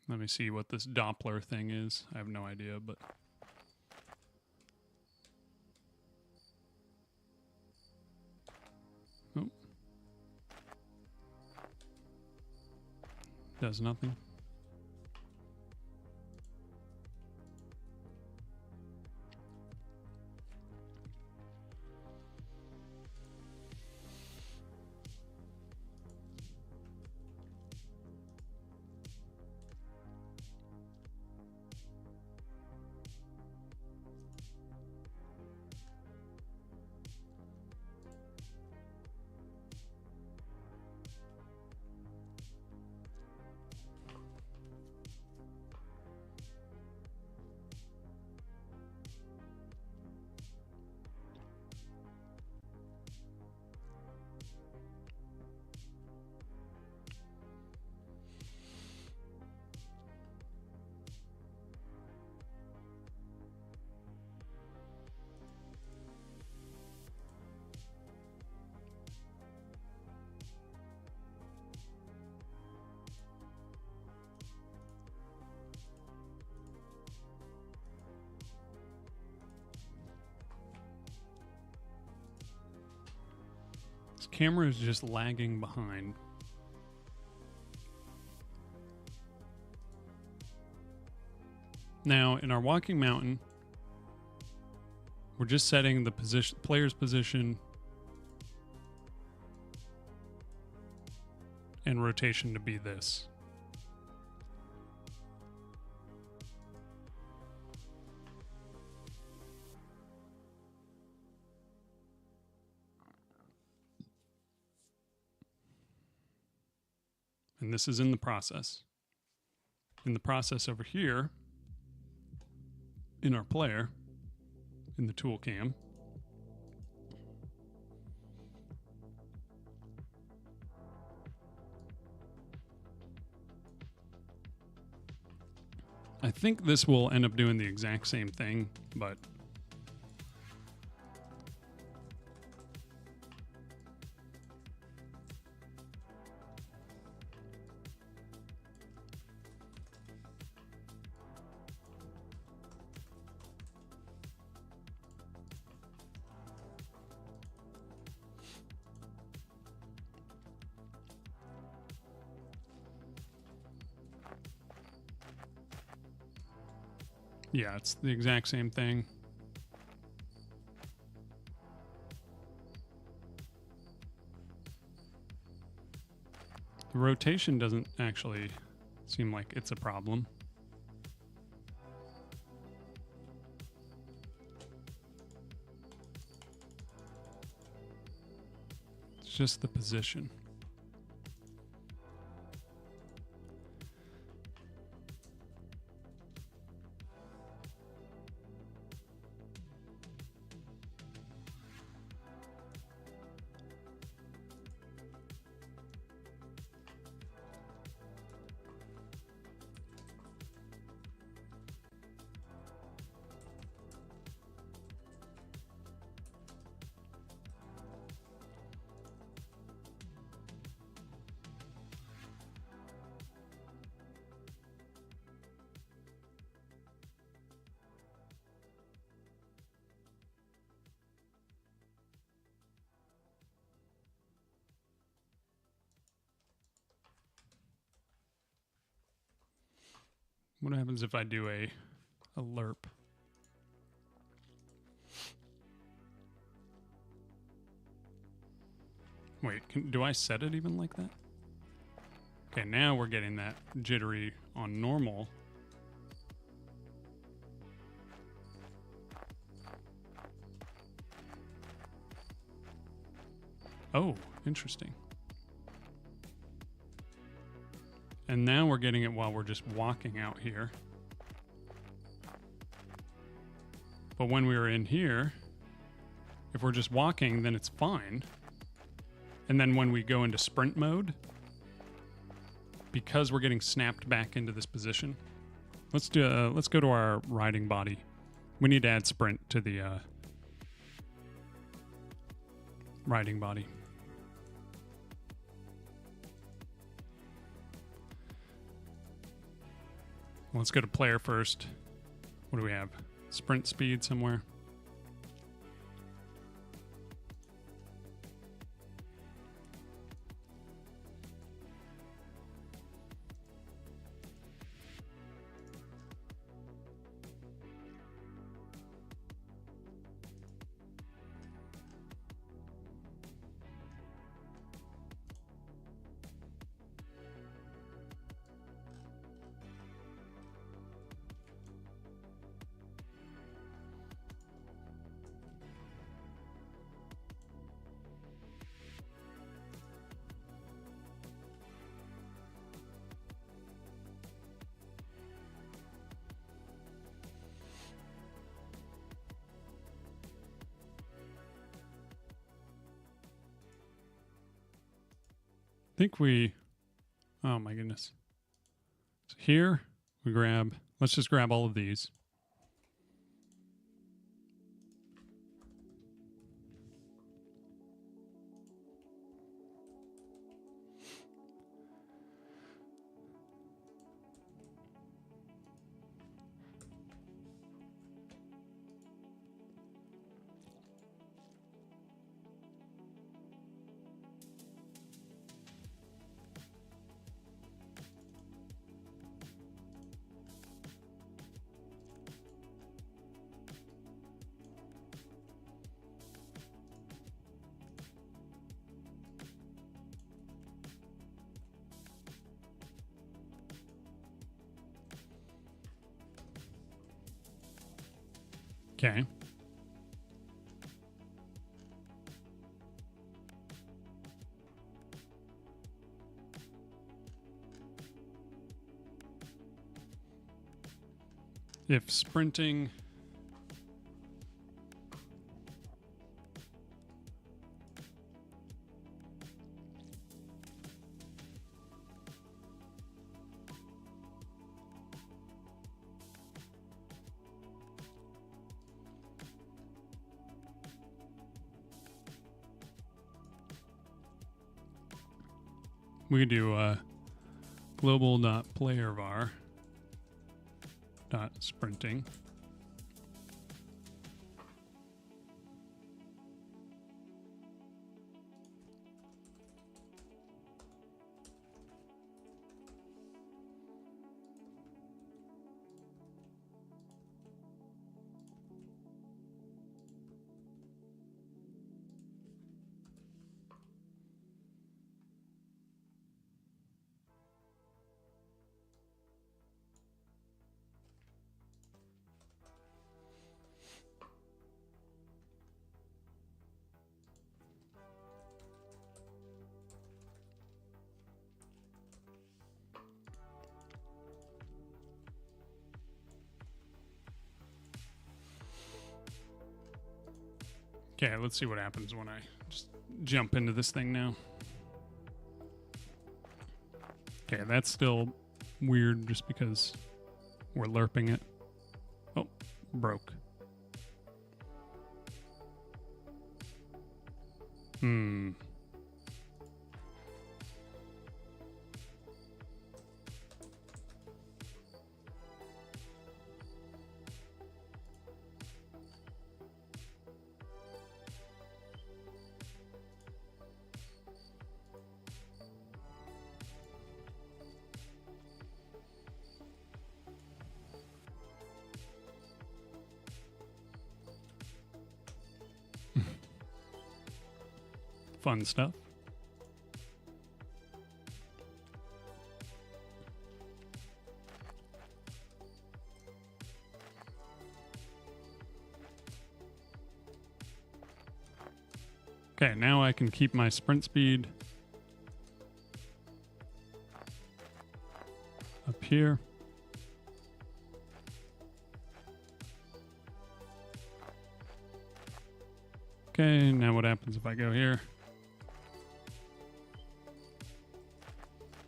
Let me see what this Doppler thing is. I have no idea, but... Oh. Does nothing. This camera is just lagging behind. Now, in our walking mountain, we're just setting the player's position and rotation to be this. And this is in the process. In the process over here, in our player, in the tool cam, I think this will end up doing the exact same thing, but Yeah, it's the exact same thing. The rotation doesn't actually seem like it's a problem. It's just the position. What happens if I do a lerp? Wait, do I set it even like that? Okay, now we're getting that jittery on normal. Oh, interesting. And now we're getting it while we're just walking out here. But when we were in here, if we're just walking, then it's fine. And then when we go into sprint mode, because we're getting snapped back into this position, let's go to our riding body. We need to add sprint to the riding body. Let's go to player first. What do we have? Sprint speed somewhere. I think we, oh my goodness. So here we grab, let's just grab all of these. Okay. If sprinting we could do global.playervar.sprinting. Okay, let's see what happens when I just jump into this thing now. Okay, that's still weird just because we're lerping it. Oh, broke. Fun stuff. Okay, now I can keep my sprint speed up here. Okay, now what happens if I go here?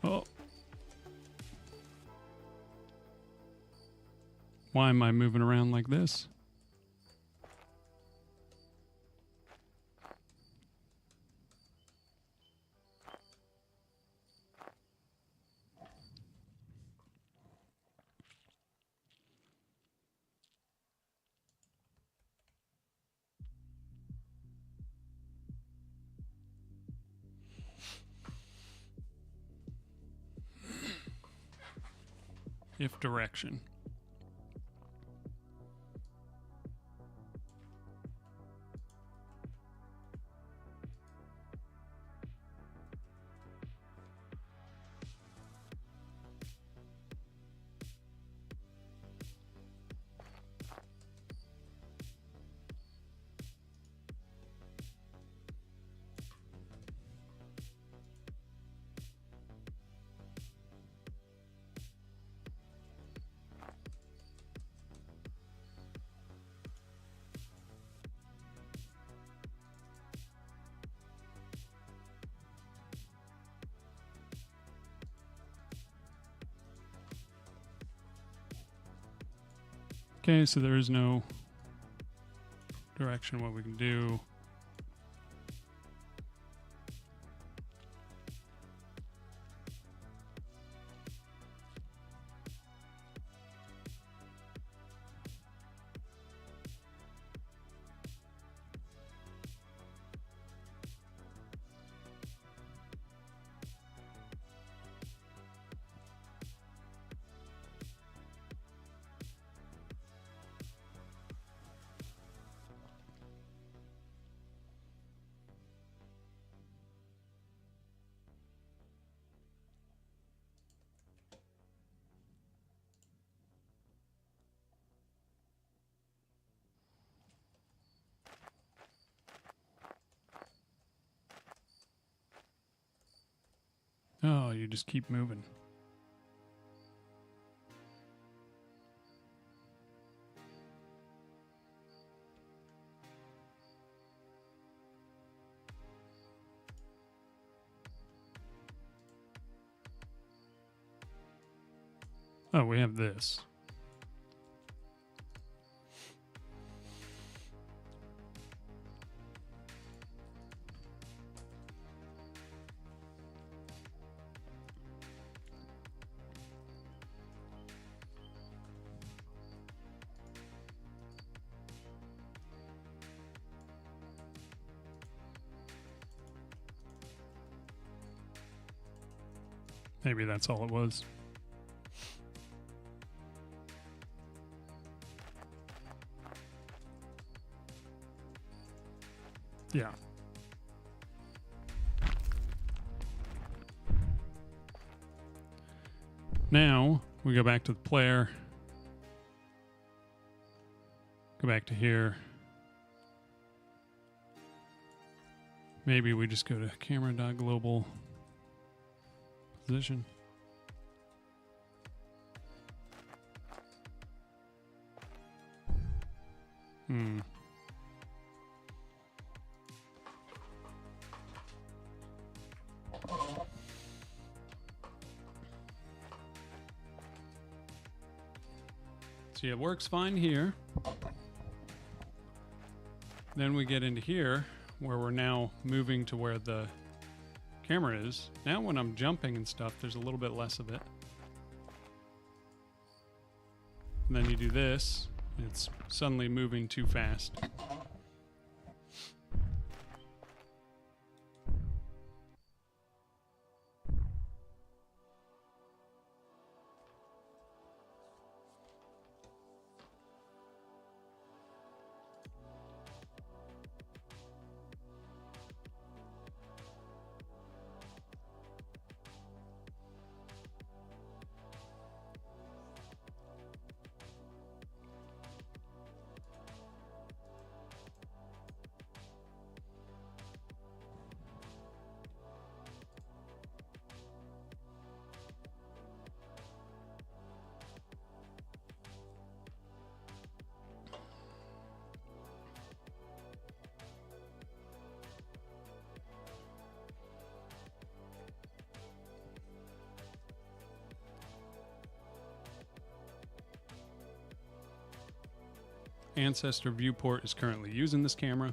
Oh. Why am I moving around like this? If direction. Okay, so there is no direction what we can do. Oh, you just keep moving. Oh, we have this. Maybe that's all it was. Yeah. Now we go back to the player. Go back to here. Maybe we just go to camera.global position. See, it works fine here. Then we get into here, where we're now moving to where the camera is. Now when I'm jumping and stuff, there's a little bit less of it. And then you do this, and it's suddenly moving too fast. Ancestor viewport is currently using this camera.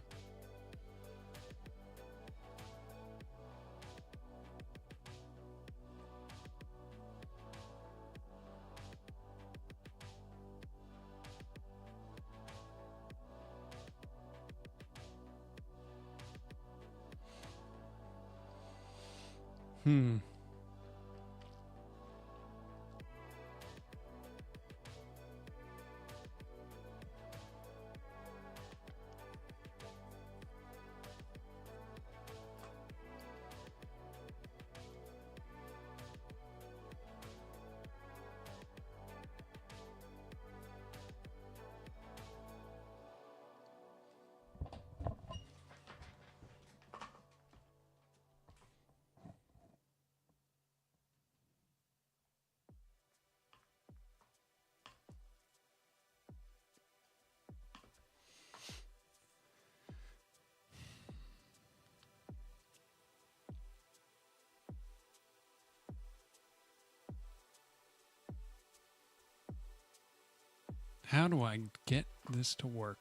How do I get this to work?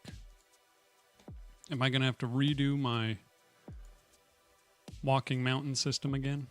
Am I going to have to redo my walking mountain system again?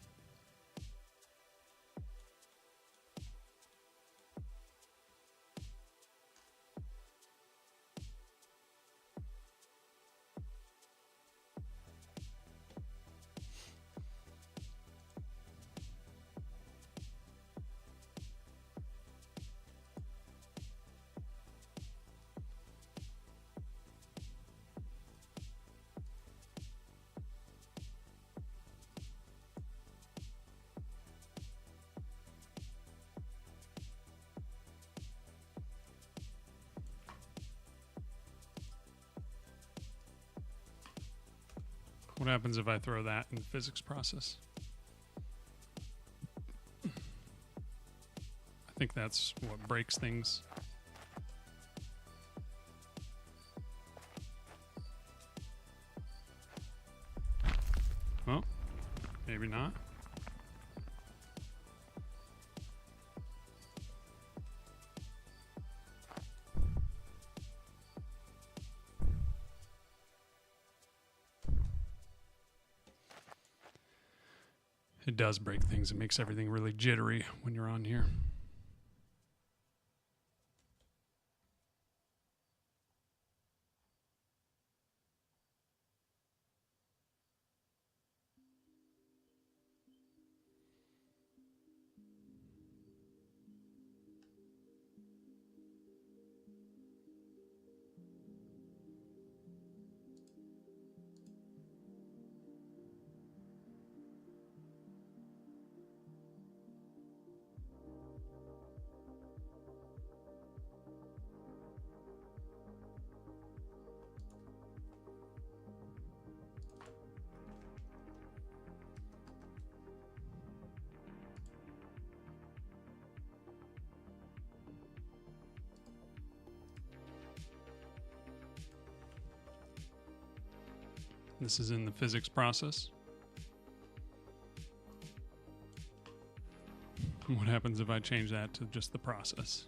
What happens if I throw that in the physics process? I think that's what breaks things. Well, maybe not. It does break things. It makes everything really jittery when you're on here. This is in the physics process. What happens if I change that to just the process?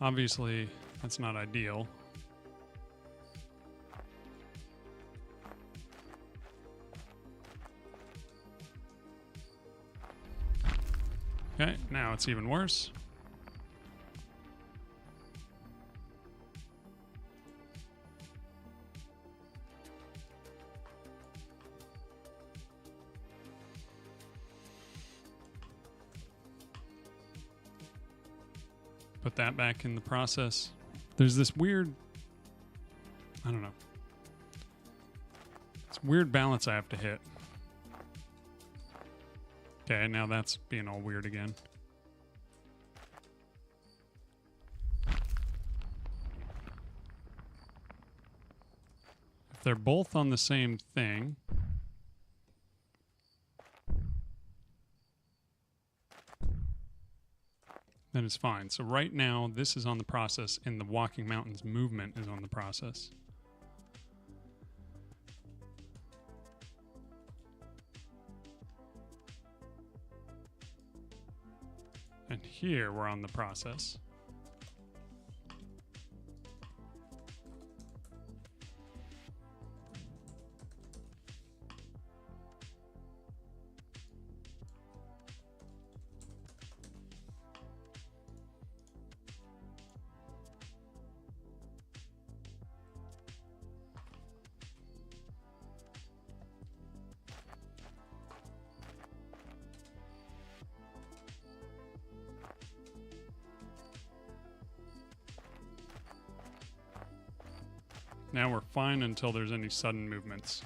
Obviously, that's not ideal. Okay, now it's even worse. Put that back in the process. There's this weird, I don't know. It's weird balance I have to hit. Okay, now that's being all weird again. If they're both on the same thing, then it's fine. So right now, this is on the process, and the Walking Mountains movement is on the process. And here we're on the process. Now we're fine until there's any sudden movements.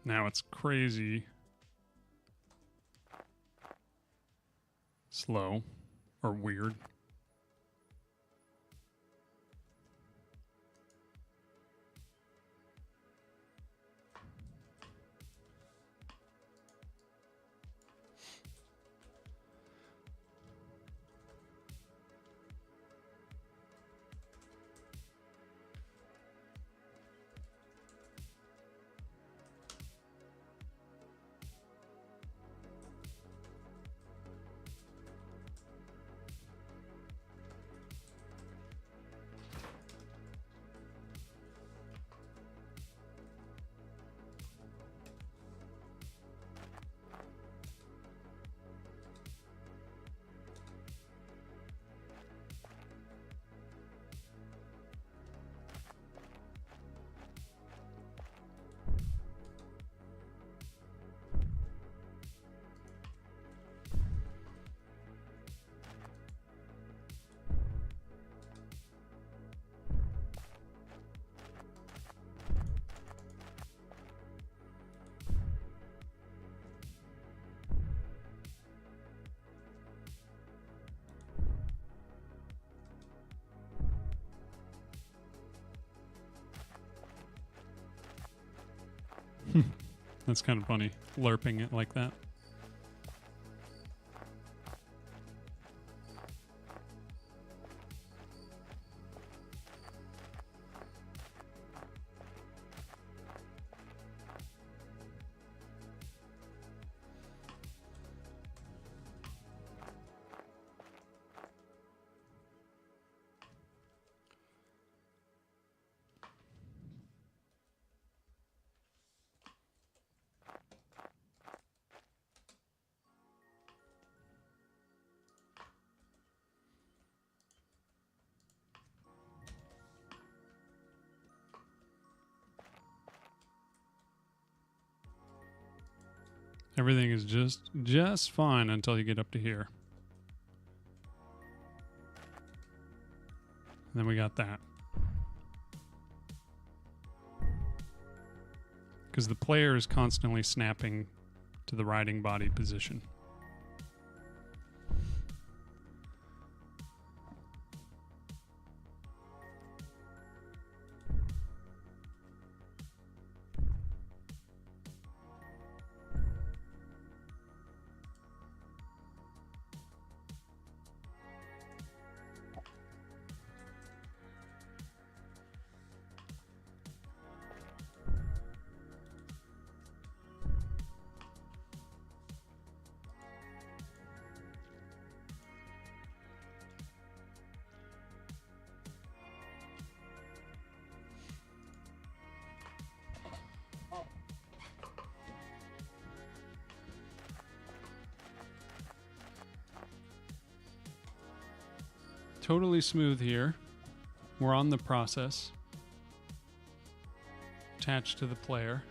Now it's crazy slow or weird. That's kind of funny, lerping it like that. Everything is just fine until you get up to here. then we got that. Because the player is constantly snapping to the riding body position. Totally smooth here. We're on the process. Attached to the player.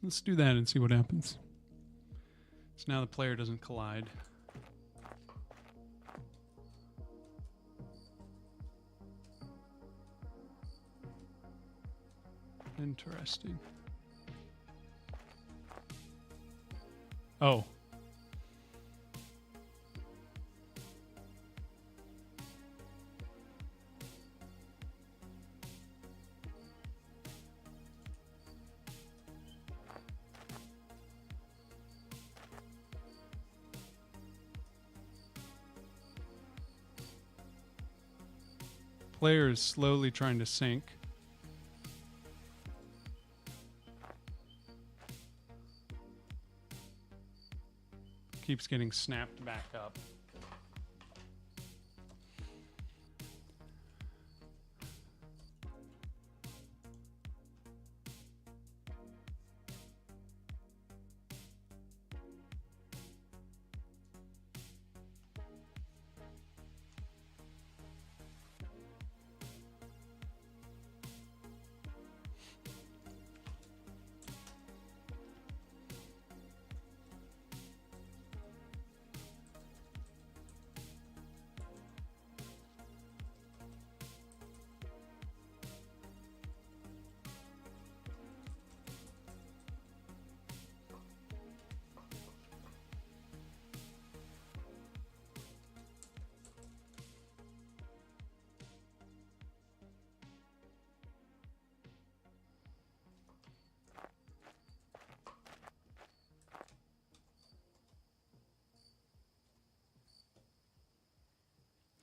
Let's do that and see what happens. So now the player doesn't collide. Interesting. Oh. Player is slowly trying to sink. Keeps getting snapped back up.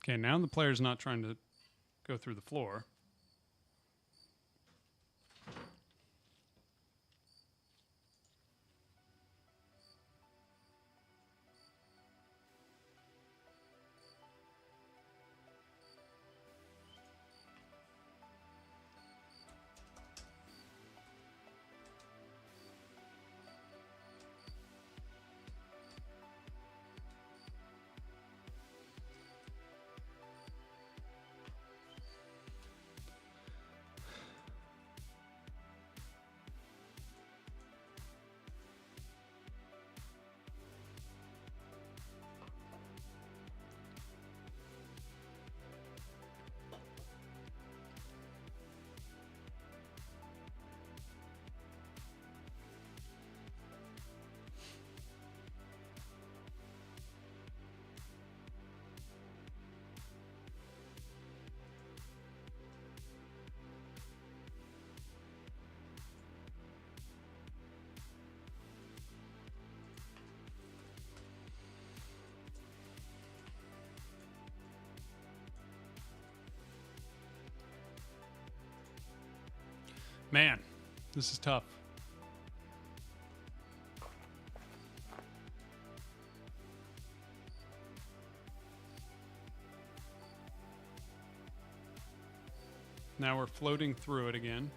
Okay, now the player's not trying to go through the floor. Man, this is tough. Now we're floating through it again.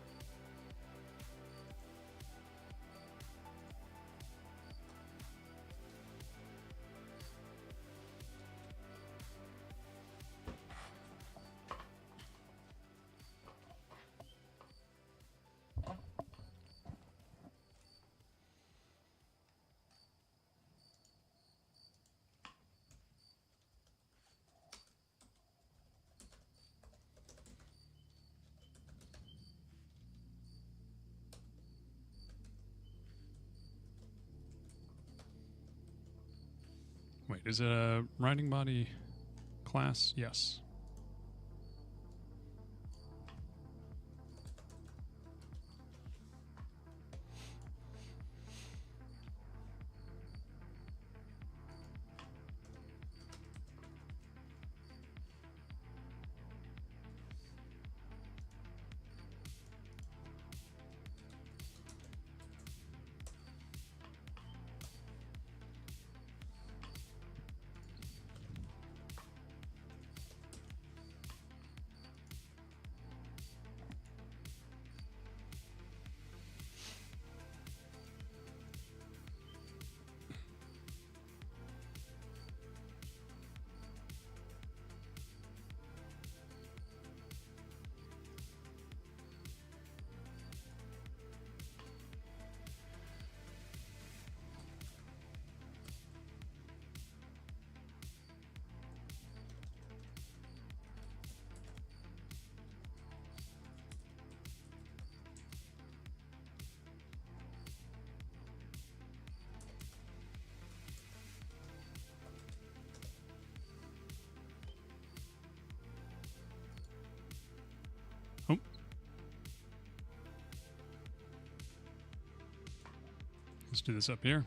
Wait, is it a riding body class? Yes. Oh. Let's do this up here.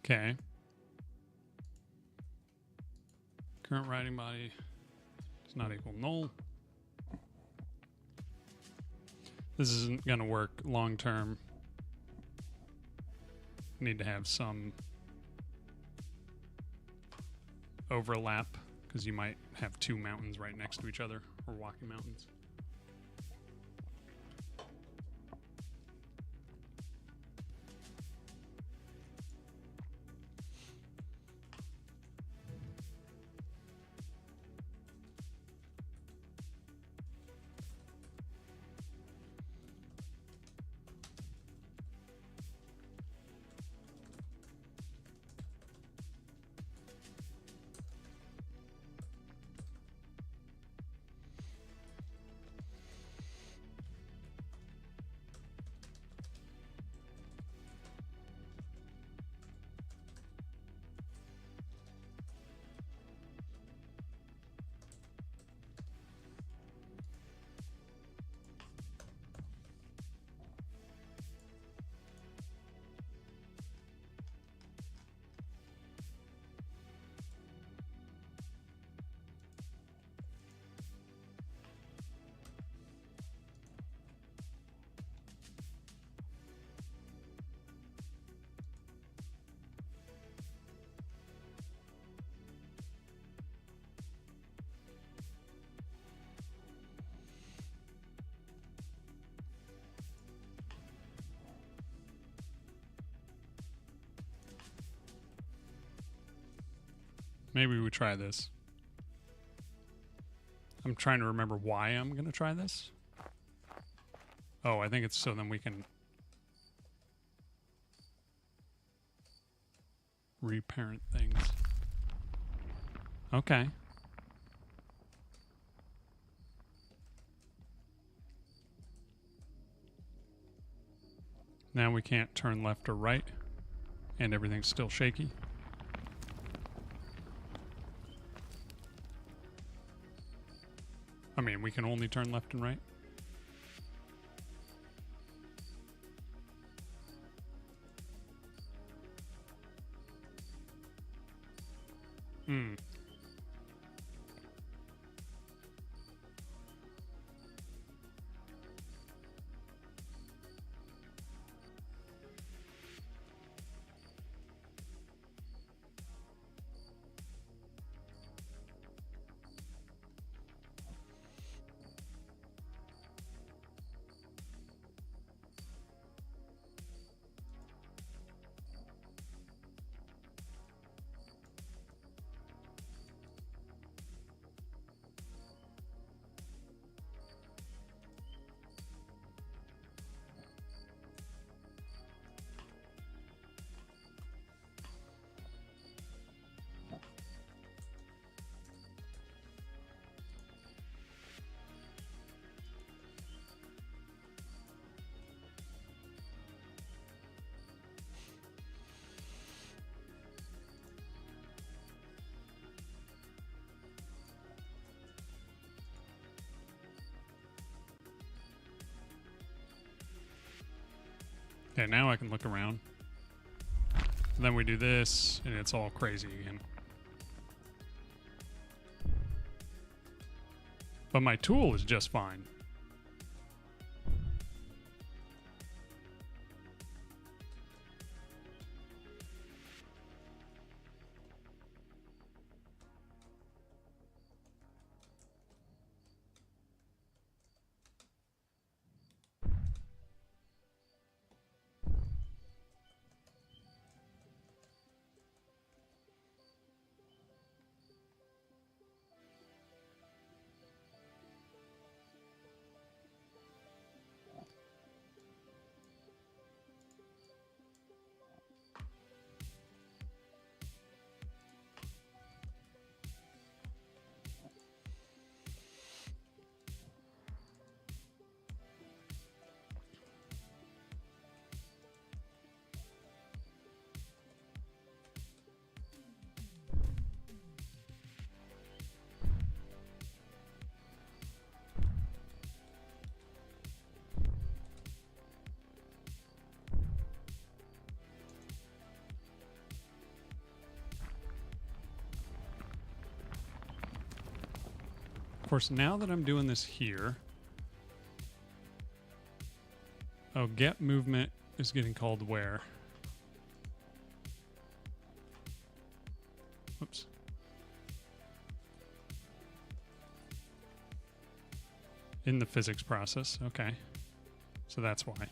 Okay. Current riding body does not equal null. This isn't going to work long term. Need to have some overlap because you might have two mountains right next to each other, or walking mountains. Maybe we try this. I'm trying to remember why I'm going to try this. Oh, I think it's so then we can reparent things. Okay. Now we can't turn left or right, and everything's still shaky. I mean, we can only turn left and right. Hmm. Okay, now I can look around. And then we do this, and it's all crazy again. But my tool is just fine. Of course, now that I'm doing this here, oh, get movement is getting called where? Whoops. In the physics process, okay. So that's why.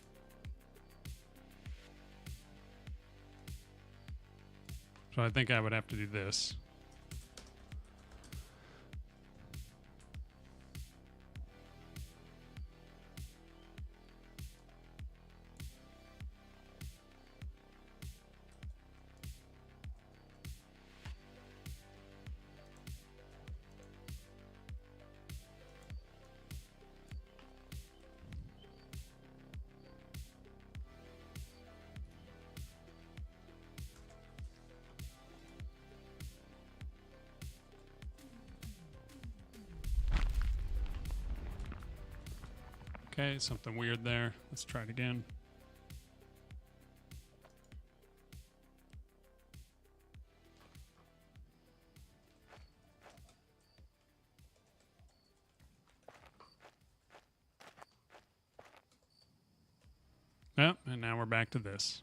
So I think I would have to do this. Okay, something weird there. Let's try it again. Yep, and now we're back to this.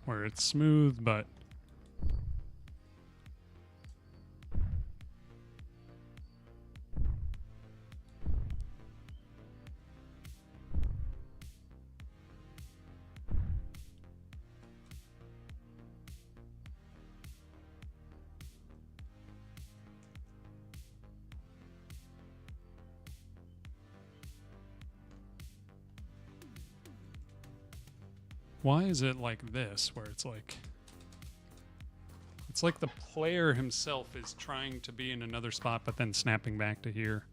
Where it's smooth, but why is it like this, where it's like the player himself is trying to be in another spot, but then snapping back to here?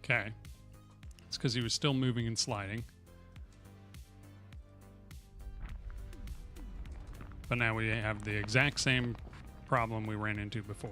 Okay. It's because he was still moving and sliding. But now we have the exact same problem we ran into before.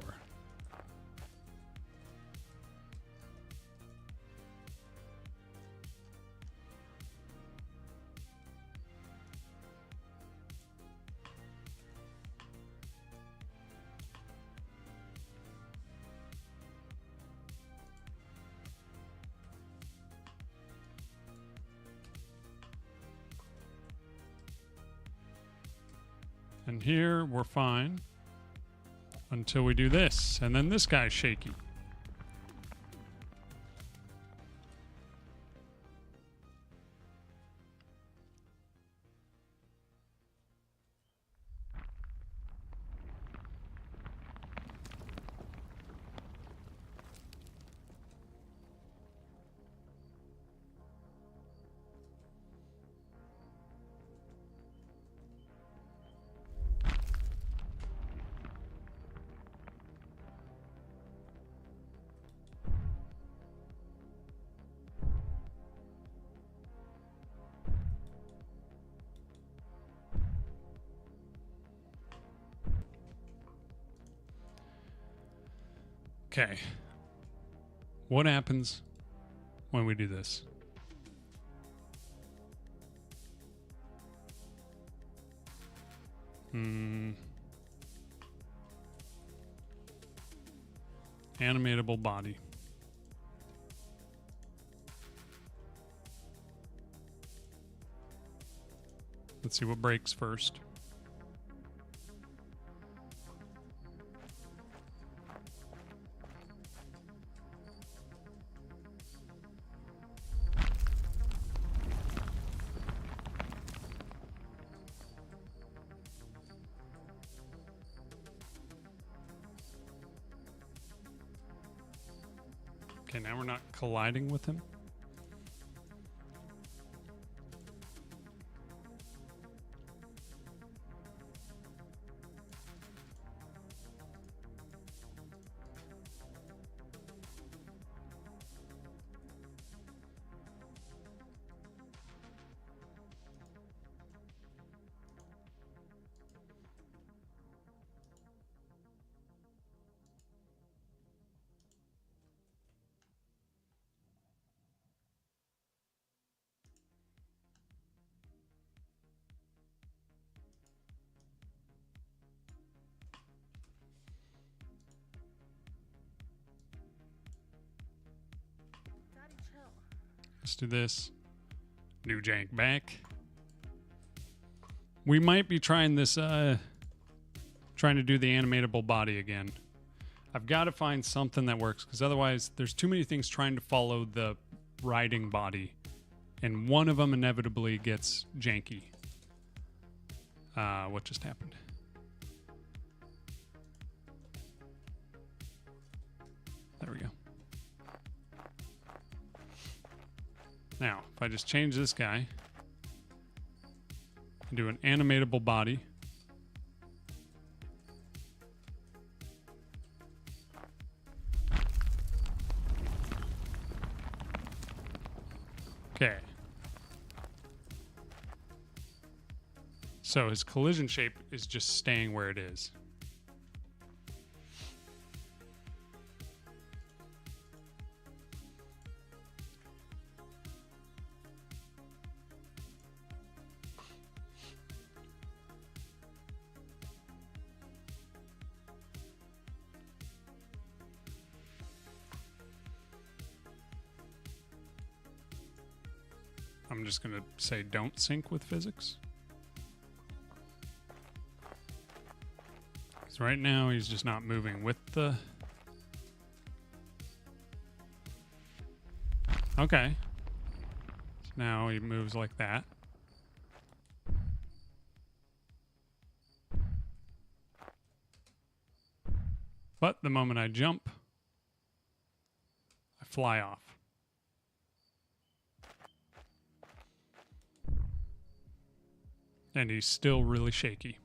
And here we're fine until we do this. And then this guy's shaky. Okay. What happens when we do this? Animatable body. Let's see what breaks first. Okay, now we're not colliding with him. Let's do this. New jank back. We might be trying this, trying to do the animatable body again. I've got to find something that works, because otherwise there's too many things trying to follow the riding body, and one of them inevitably gets janky. What just happened? There we go. Now, if I just change this guy and do an animatable body. Okay. So his collision shape is just staying where it is. I'm just going to say don't sync with physics. Because right now he's just not moving with the... Okay. So now he moves like that. But the moment I jump, I fly off. And he's still really shaky.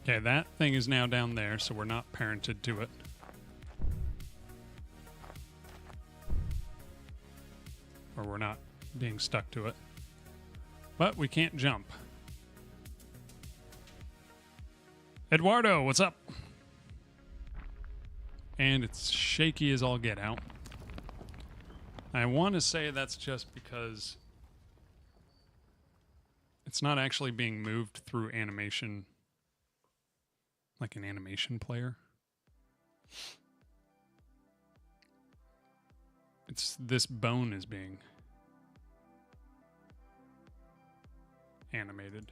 Okay, that thing is now down there, so we're not parented to it. Or we're not being stuck to it. But we can't jump. Eduardo, what's up? And it's shaky as all get out. I want to say that's just because it's not actually being moved through animation, like an animation player. It's this bone is being animated.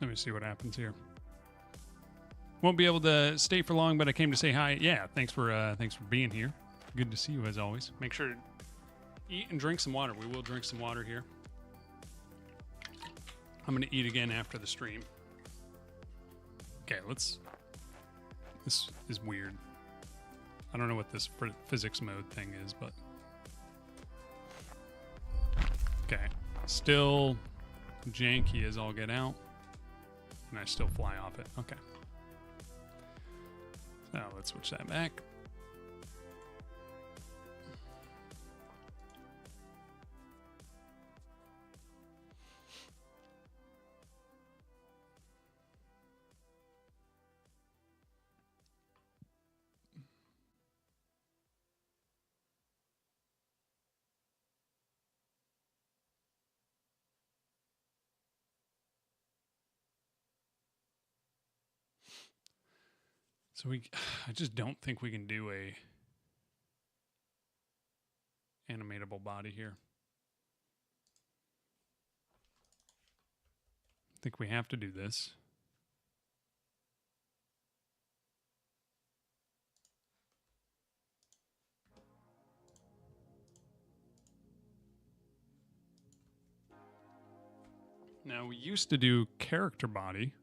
Let me see what happens here. Won't be able to stay for long, but I came to say hi. Yeah, thanks for being here. Good to see you as always. Make sure to eat and drink some water. We will drink some water here. I'm gonna eat again after the stream. Okay, let's. This is weird. I don't know what this physics mode thing is, but okay. Still janky as all get out. And I still fly off it. Okay. So let's switch that back. So I just don't think we can do a animatable body here. I think we have to do this. Now we used to do character body.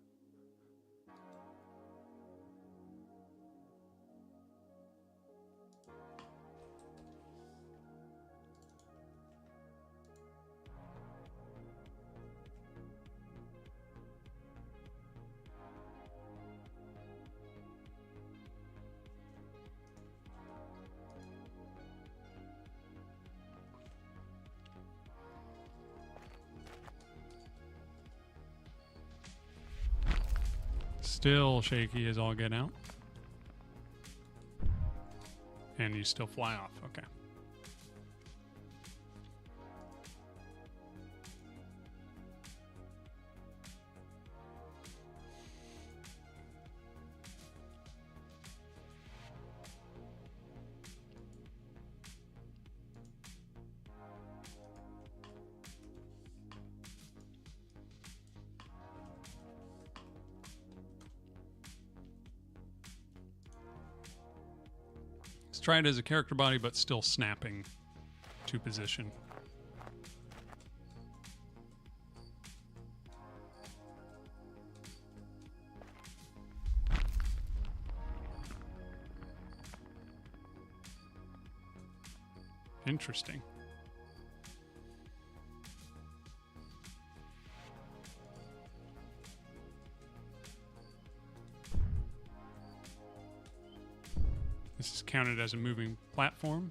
Still shaky as all get out. And you still fly off. Okay. Try it as a character body, but still snapping to position. Interesting. This is counted as a moving platform.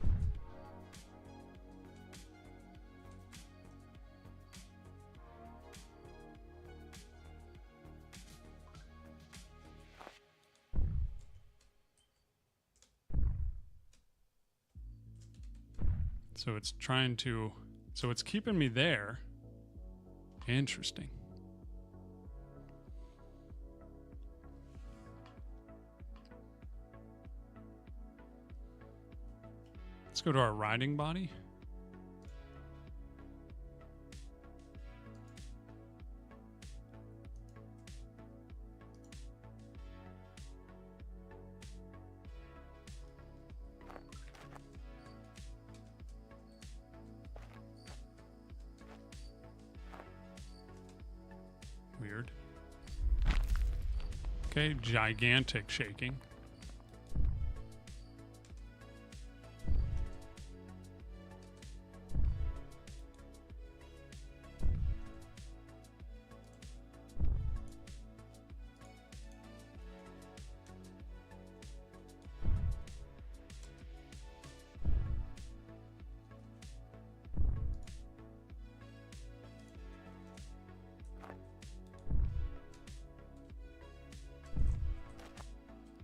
So it's trying to, so it's keeping me there. Interesting. Let's go to our riding body. Weird. Okay, gigantic shaking.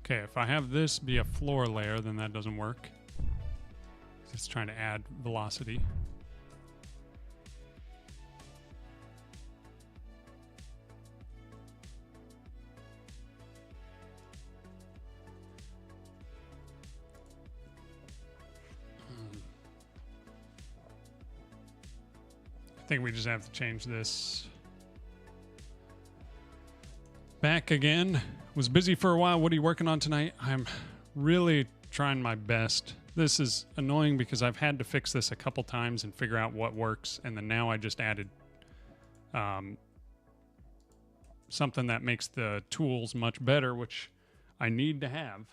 Okay, if I have this be a floor layer, then that doesn't work. It's trying to add velocity. I think we just have to change this. Back again. Was busy for a while. What are you working on tonight? I'm really trying my best. This is annoying because I've had to fix this a couple times and figure out what works, and then now I just added something that makes the tools much better, which I need to have.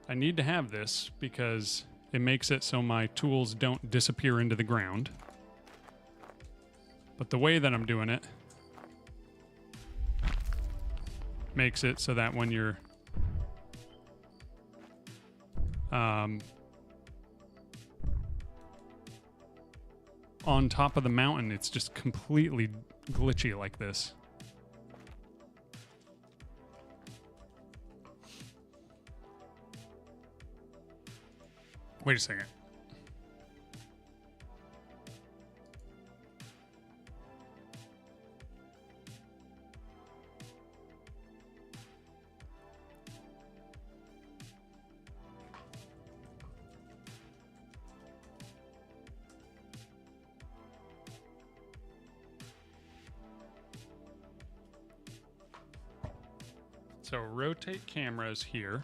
I need to have this because it makes it so my tools don't disappear into the ground. But the way that I'm doing it makes it so that when you're on top of the mountain, it's just completely glitchy like this. Wait a second. So rotate cameras here.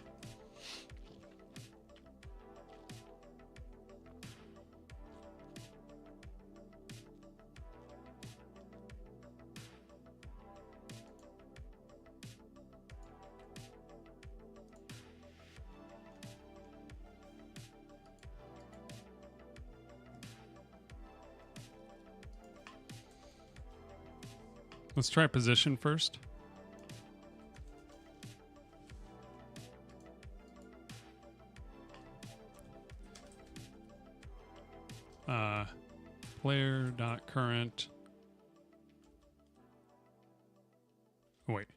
Let's try position first. Player.current. Oh, wait.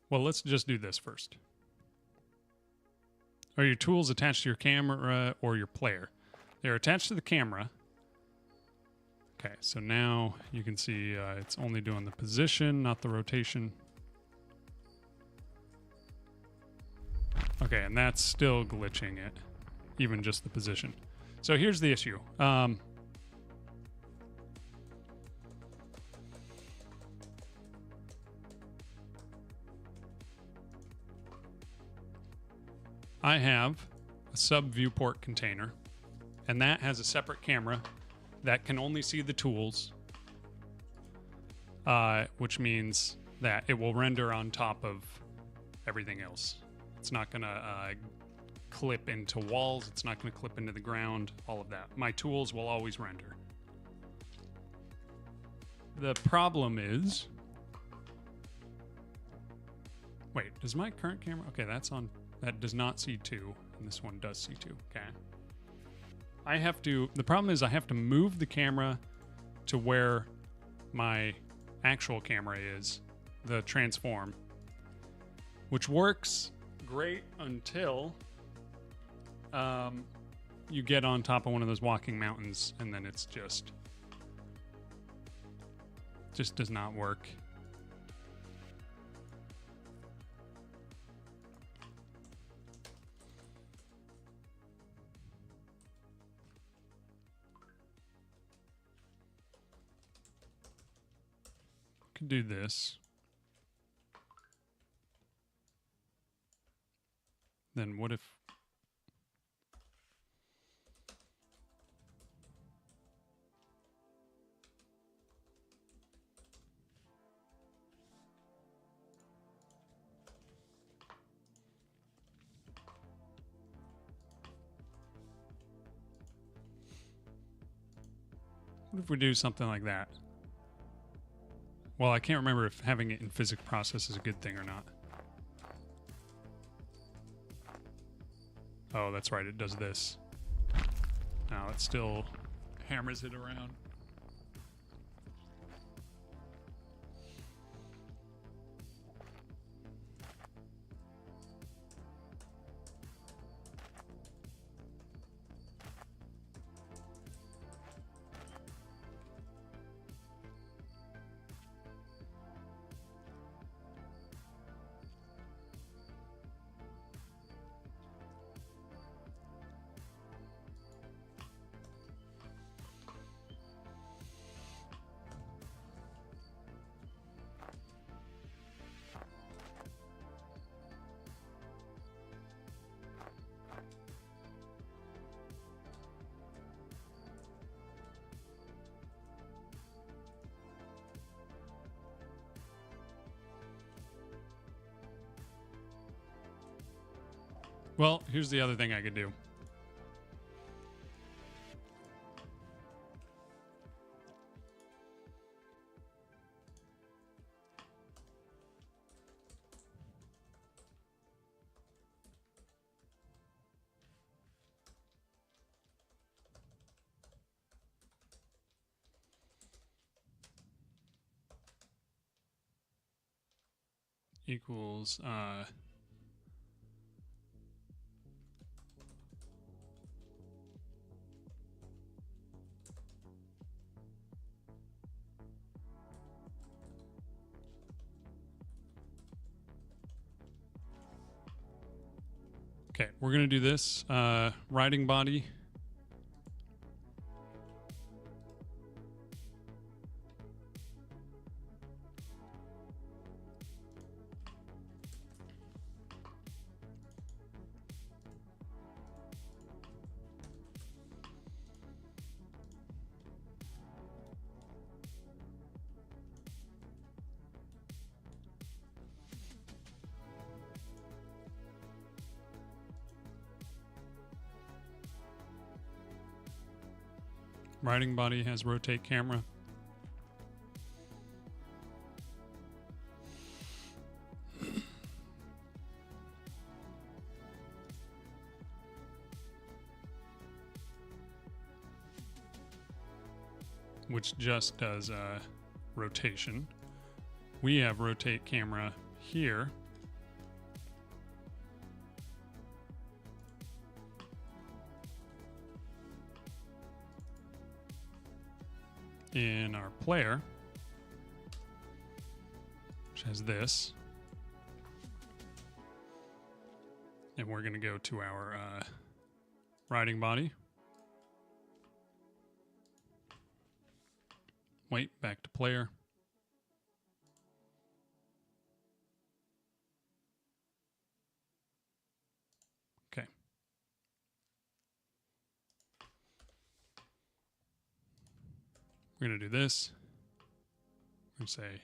Well, let's just do this first. Are your tools attached to your camera or your player? They're attached to the camera. Okay, so now you can see it's only doing the position, not the rotation. Okay, and that's still glitching it, even just the position. So here's the issue. I have a sub viewport container, and that has a separate camera that can only see the tools, which means that it will render on top of everything else. It's not going to clip into walls. It's not going to clip into the ground, all of that. My tools will always render. The problem is... Wait, does my current camera... Okay, that's on... That does not see 2, and this one does see 2. Okay. I have to... The problem is I have to move the camera to where my actual camera is, the transform. which works great until you get on top of one of those walking mountains, and then it's just does not work. Could do this. Then what if we do something like that? Well, I can't remember if having it in physics process is a good thing or not. Oh, that's right, it does this. Now it still hammers it around. Well, here's the other thing I could do. Equals okay, we're going to do this. Riding body. Riding body has rotate camera. Which just does rotation. We have rotate camera here. In our player, which has this, and we're going to go to our riding body. Wait, back to player. Okay. We're going to do this. We're going to say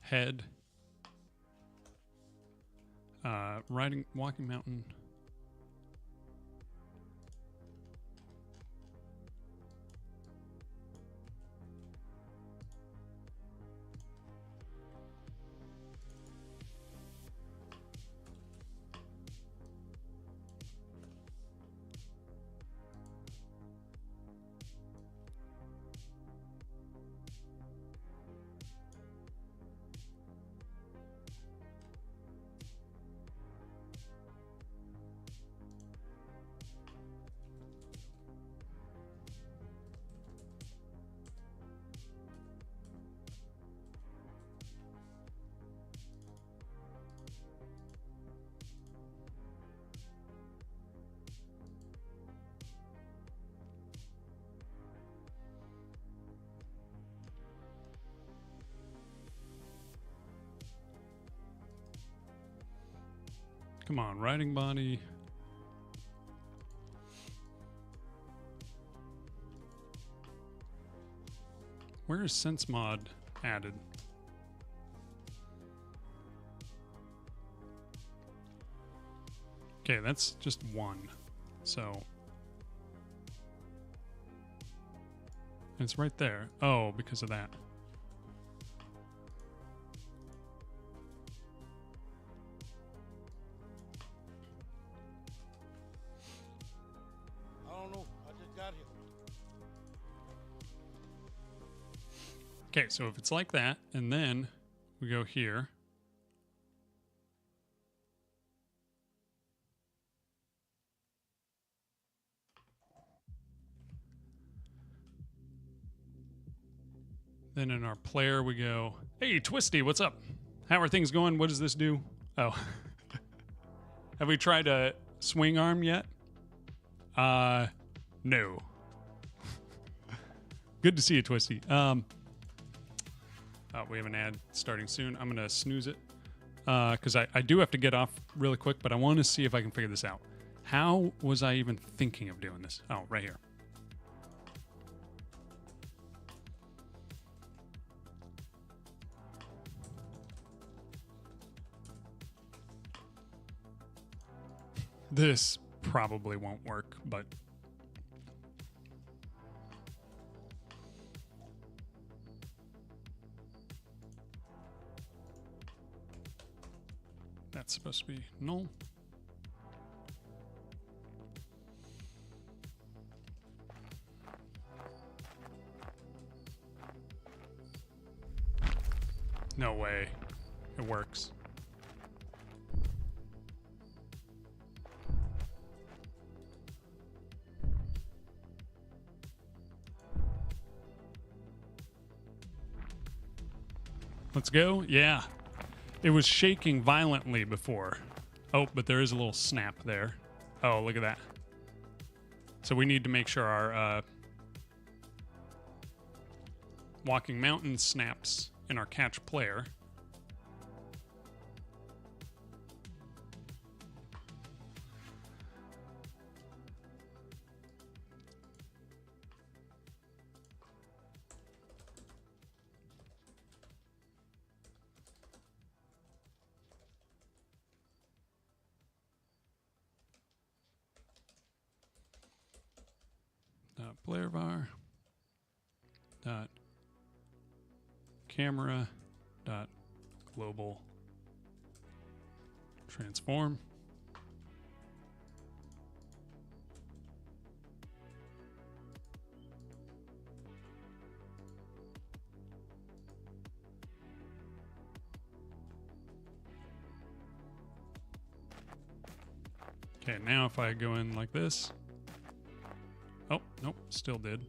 head. Walking mountain. Come on, riding body. Where is sense mod added? Okay, that's just one. So it's right there. Oh, because of that. I don't know. I just got here. Okay, so if it's like that, and then we go here. Then in our player, we go, hey, Twisty, what's up? How are things going? What does this do? Oh. Have we tried a swing arm yet? No. Good to see you, Twisty. Oh, we have an ad starting soon. I'm going to snooze it because I do have to get off really quick, but I want to see if I can figure this out. How was I even thinking of doing this? Oh, right here. This probably won't work, but that's supposed to be null. No way. It works. Let's go. Yeah. It was shaking violently before. Oh, but there is a little snap there. Oh, look at that. So we need to make sure our walking mountain snaps in our catch player. Player var dot camera dot global transform. Okay, now if I go in like this. Oh, nope, still did.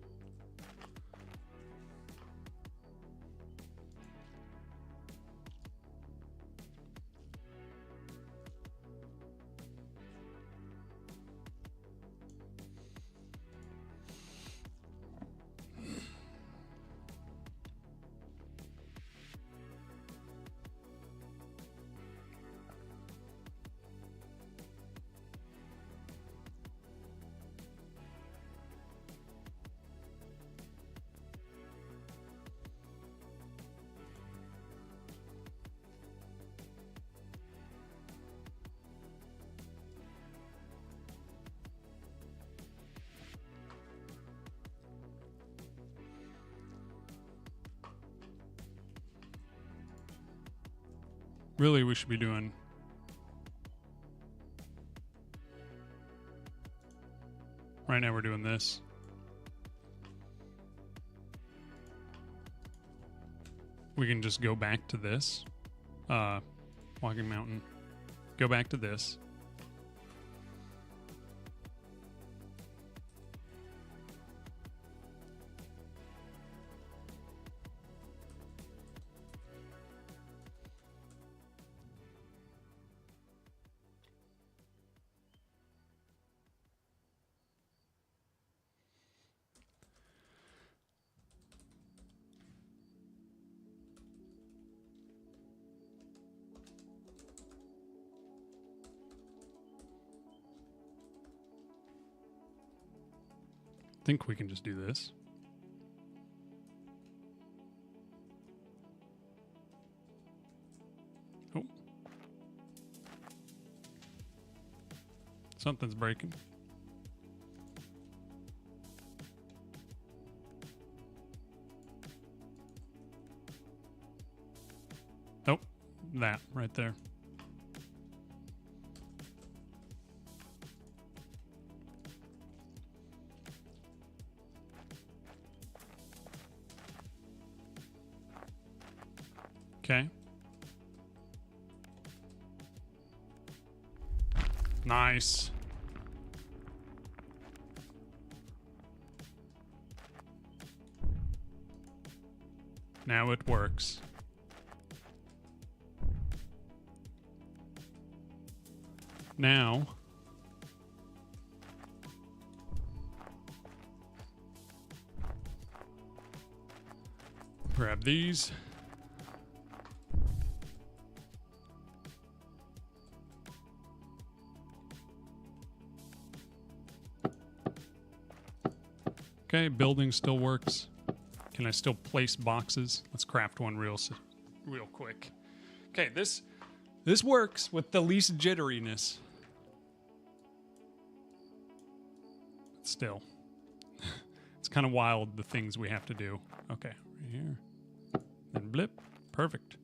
Really, we should be doing right now. We're doing this. We can just go back to this. Walking mountain. Go back to this. think we can just do this. Oh. Something's breaking. Oh, that right there. Okay. Nice. Now it works. Now, grab these. Okay, building still works. Can I still place boxes? Let's craft one real quick. Okay, this works with the least jitteriness. Still, it's kind of wild, the things we have to do. Okay, right here. Then blip. Perfect.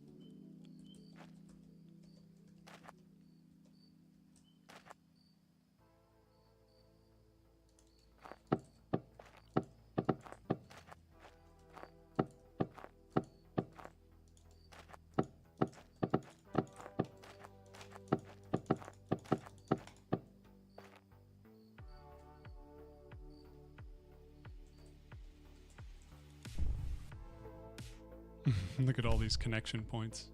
Look at all these connection points.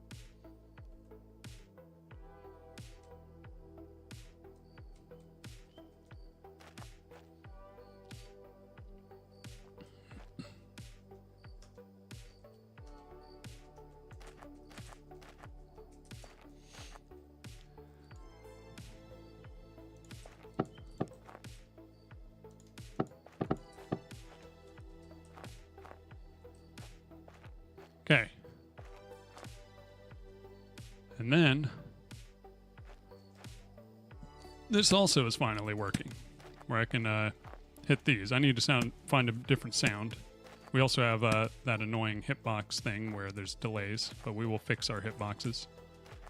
Okay. And then this also is finally working, where I can hit these. I need to find a different sound. We also have that annoying hitbox thing where there's delays, but we will fix our hitboxes.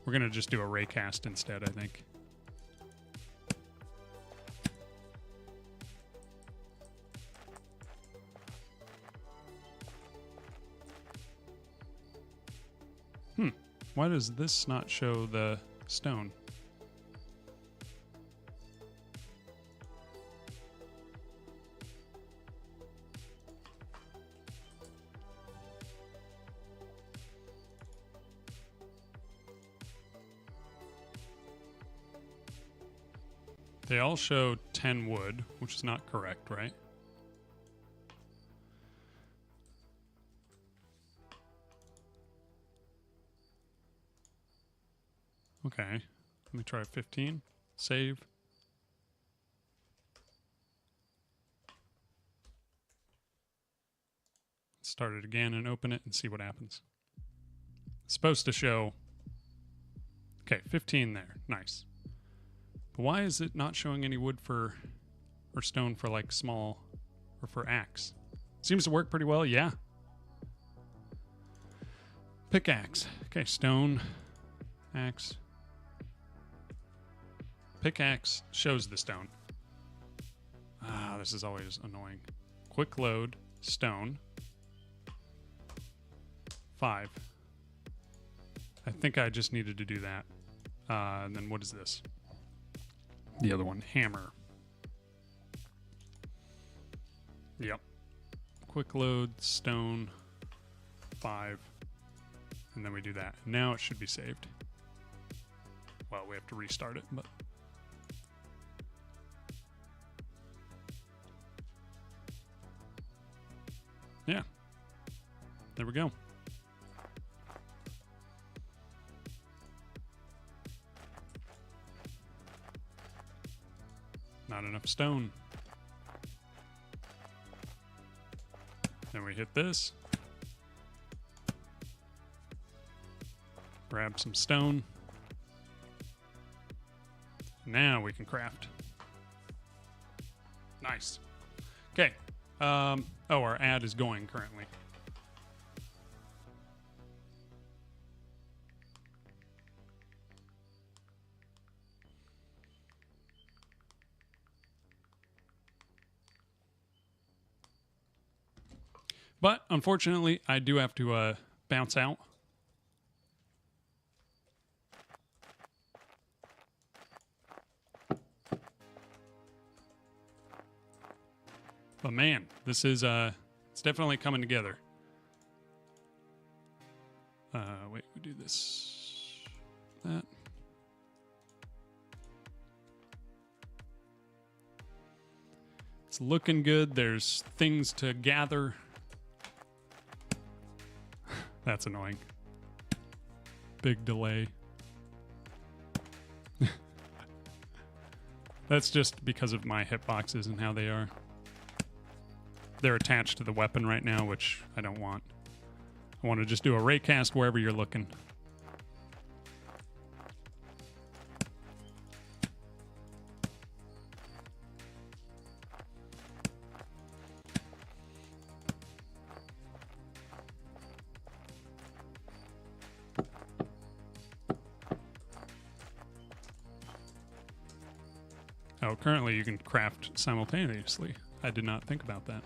We're going to just do a raycast instead, I think. Why does this not show the stone? They all show 10 wood, which is not correct, right? Okay, let me try 15. Save. Start it again and open it and see what happens. It's supposed to show... Okay, 15 there. Nice. But why is it not showing any wood for... or stone for like small... or for axe? Seems to work pretty well, yeah. Pickaxe. Okay, stone, axe... Pickaxe shows the stone. Ah, this is always annoying. Quick load, stone. 5. I think I just needed to do that. And then what is this? The other one, hammer. Yep. Quick load, stone, 5. And then we do that. Now it should be saved. Well, we have to restart it, but... yeah, there we go. Not enough stone. Then we hit this. Grab some stone. Now we can craft. Nice. Okay. Oh, our ad is going currently. But unfortunately, I do have to bounce out. But man, this is it's definitely coming together. Wait, we do this, that. It's looking good. There's things to gather. That's annoying. Big delay. That's just because of my hitboxes and how they are. They're attached to the weapon right now, which I don't want. I want to just do a raycast wherever you're looking. Oh, currently you can craft simultaneously. I did not think about that.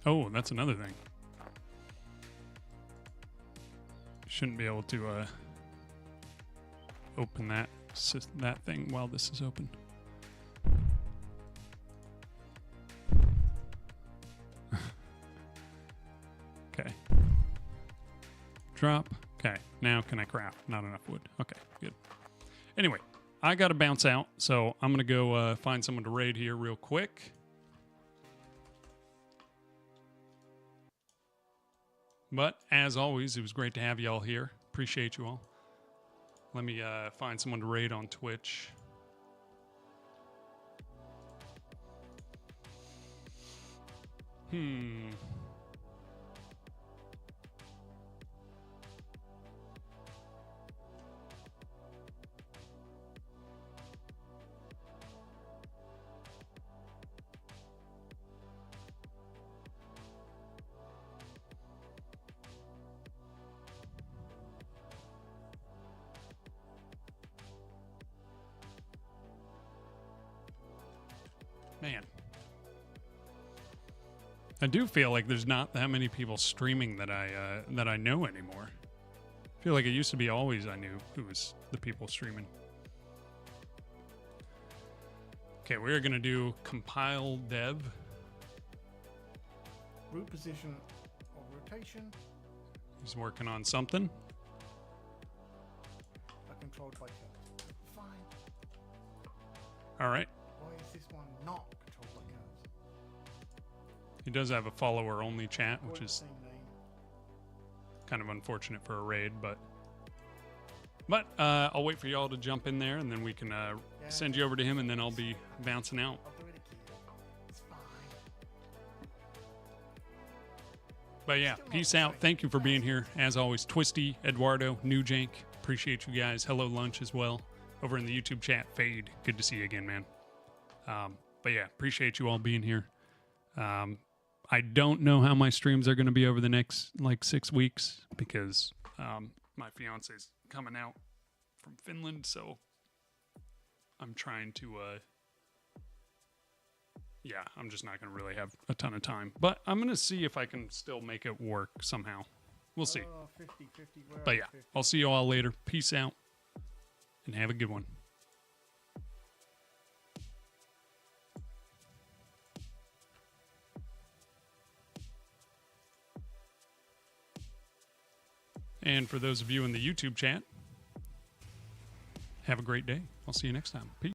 Oh, that's another thing. Shouldn't be able to open that thing while this is open. Okay. Drop. Okay. Now can I craft? Not enough wood. Okay, good. Anyway, I got to bounce out, so I'm going to go find someone to raid here real quick. But as always, it was great to have you all here. Appreciate you all. Let me find someone to raid on Twitch. Man, I do feel like there's not that many people streaming that I know anymore. I feel like it used to be always I knew who was the people streaming. Okay, we're gonna do compile dev. Root position or rotation. He's working on something. Are controlled by curves. Fine. All right. Why is this one not controlled by curves? He does have a follower only chat, which is kind of unfortunate for a raid, but I'll wait for y'all to jump in there, and then we can send you over to him, and then I'll be bouncing out. I'll do it again. It's fine. But yeah, peace out. Thank you for being here. As always, Twisty, Eduardo, New Jank, appreciate you guys. Hello Lunch as well. Over in the YouTube chat, Fade, good to see you again, man. But yeah, appreciate you all being here. I don't know how my streams are going to be over the next 6 weeks because my fiance's coming out from Finland, so I'm trying to I'm just not going to really have a ton of time, but I'm going to see if I can still make it work somehow. We'll see. 50, but yeah, 50. I'll see you all later. Peace out and have a good one. And for those of you in the YouTube chat, Have a great day. I'll see you next time. Peace.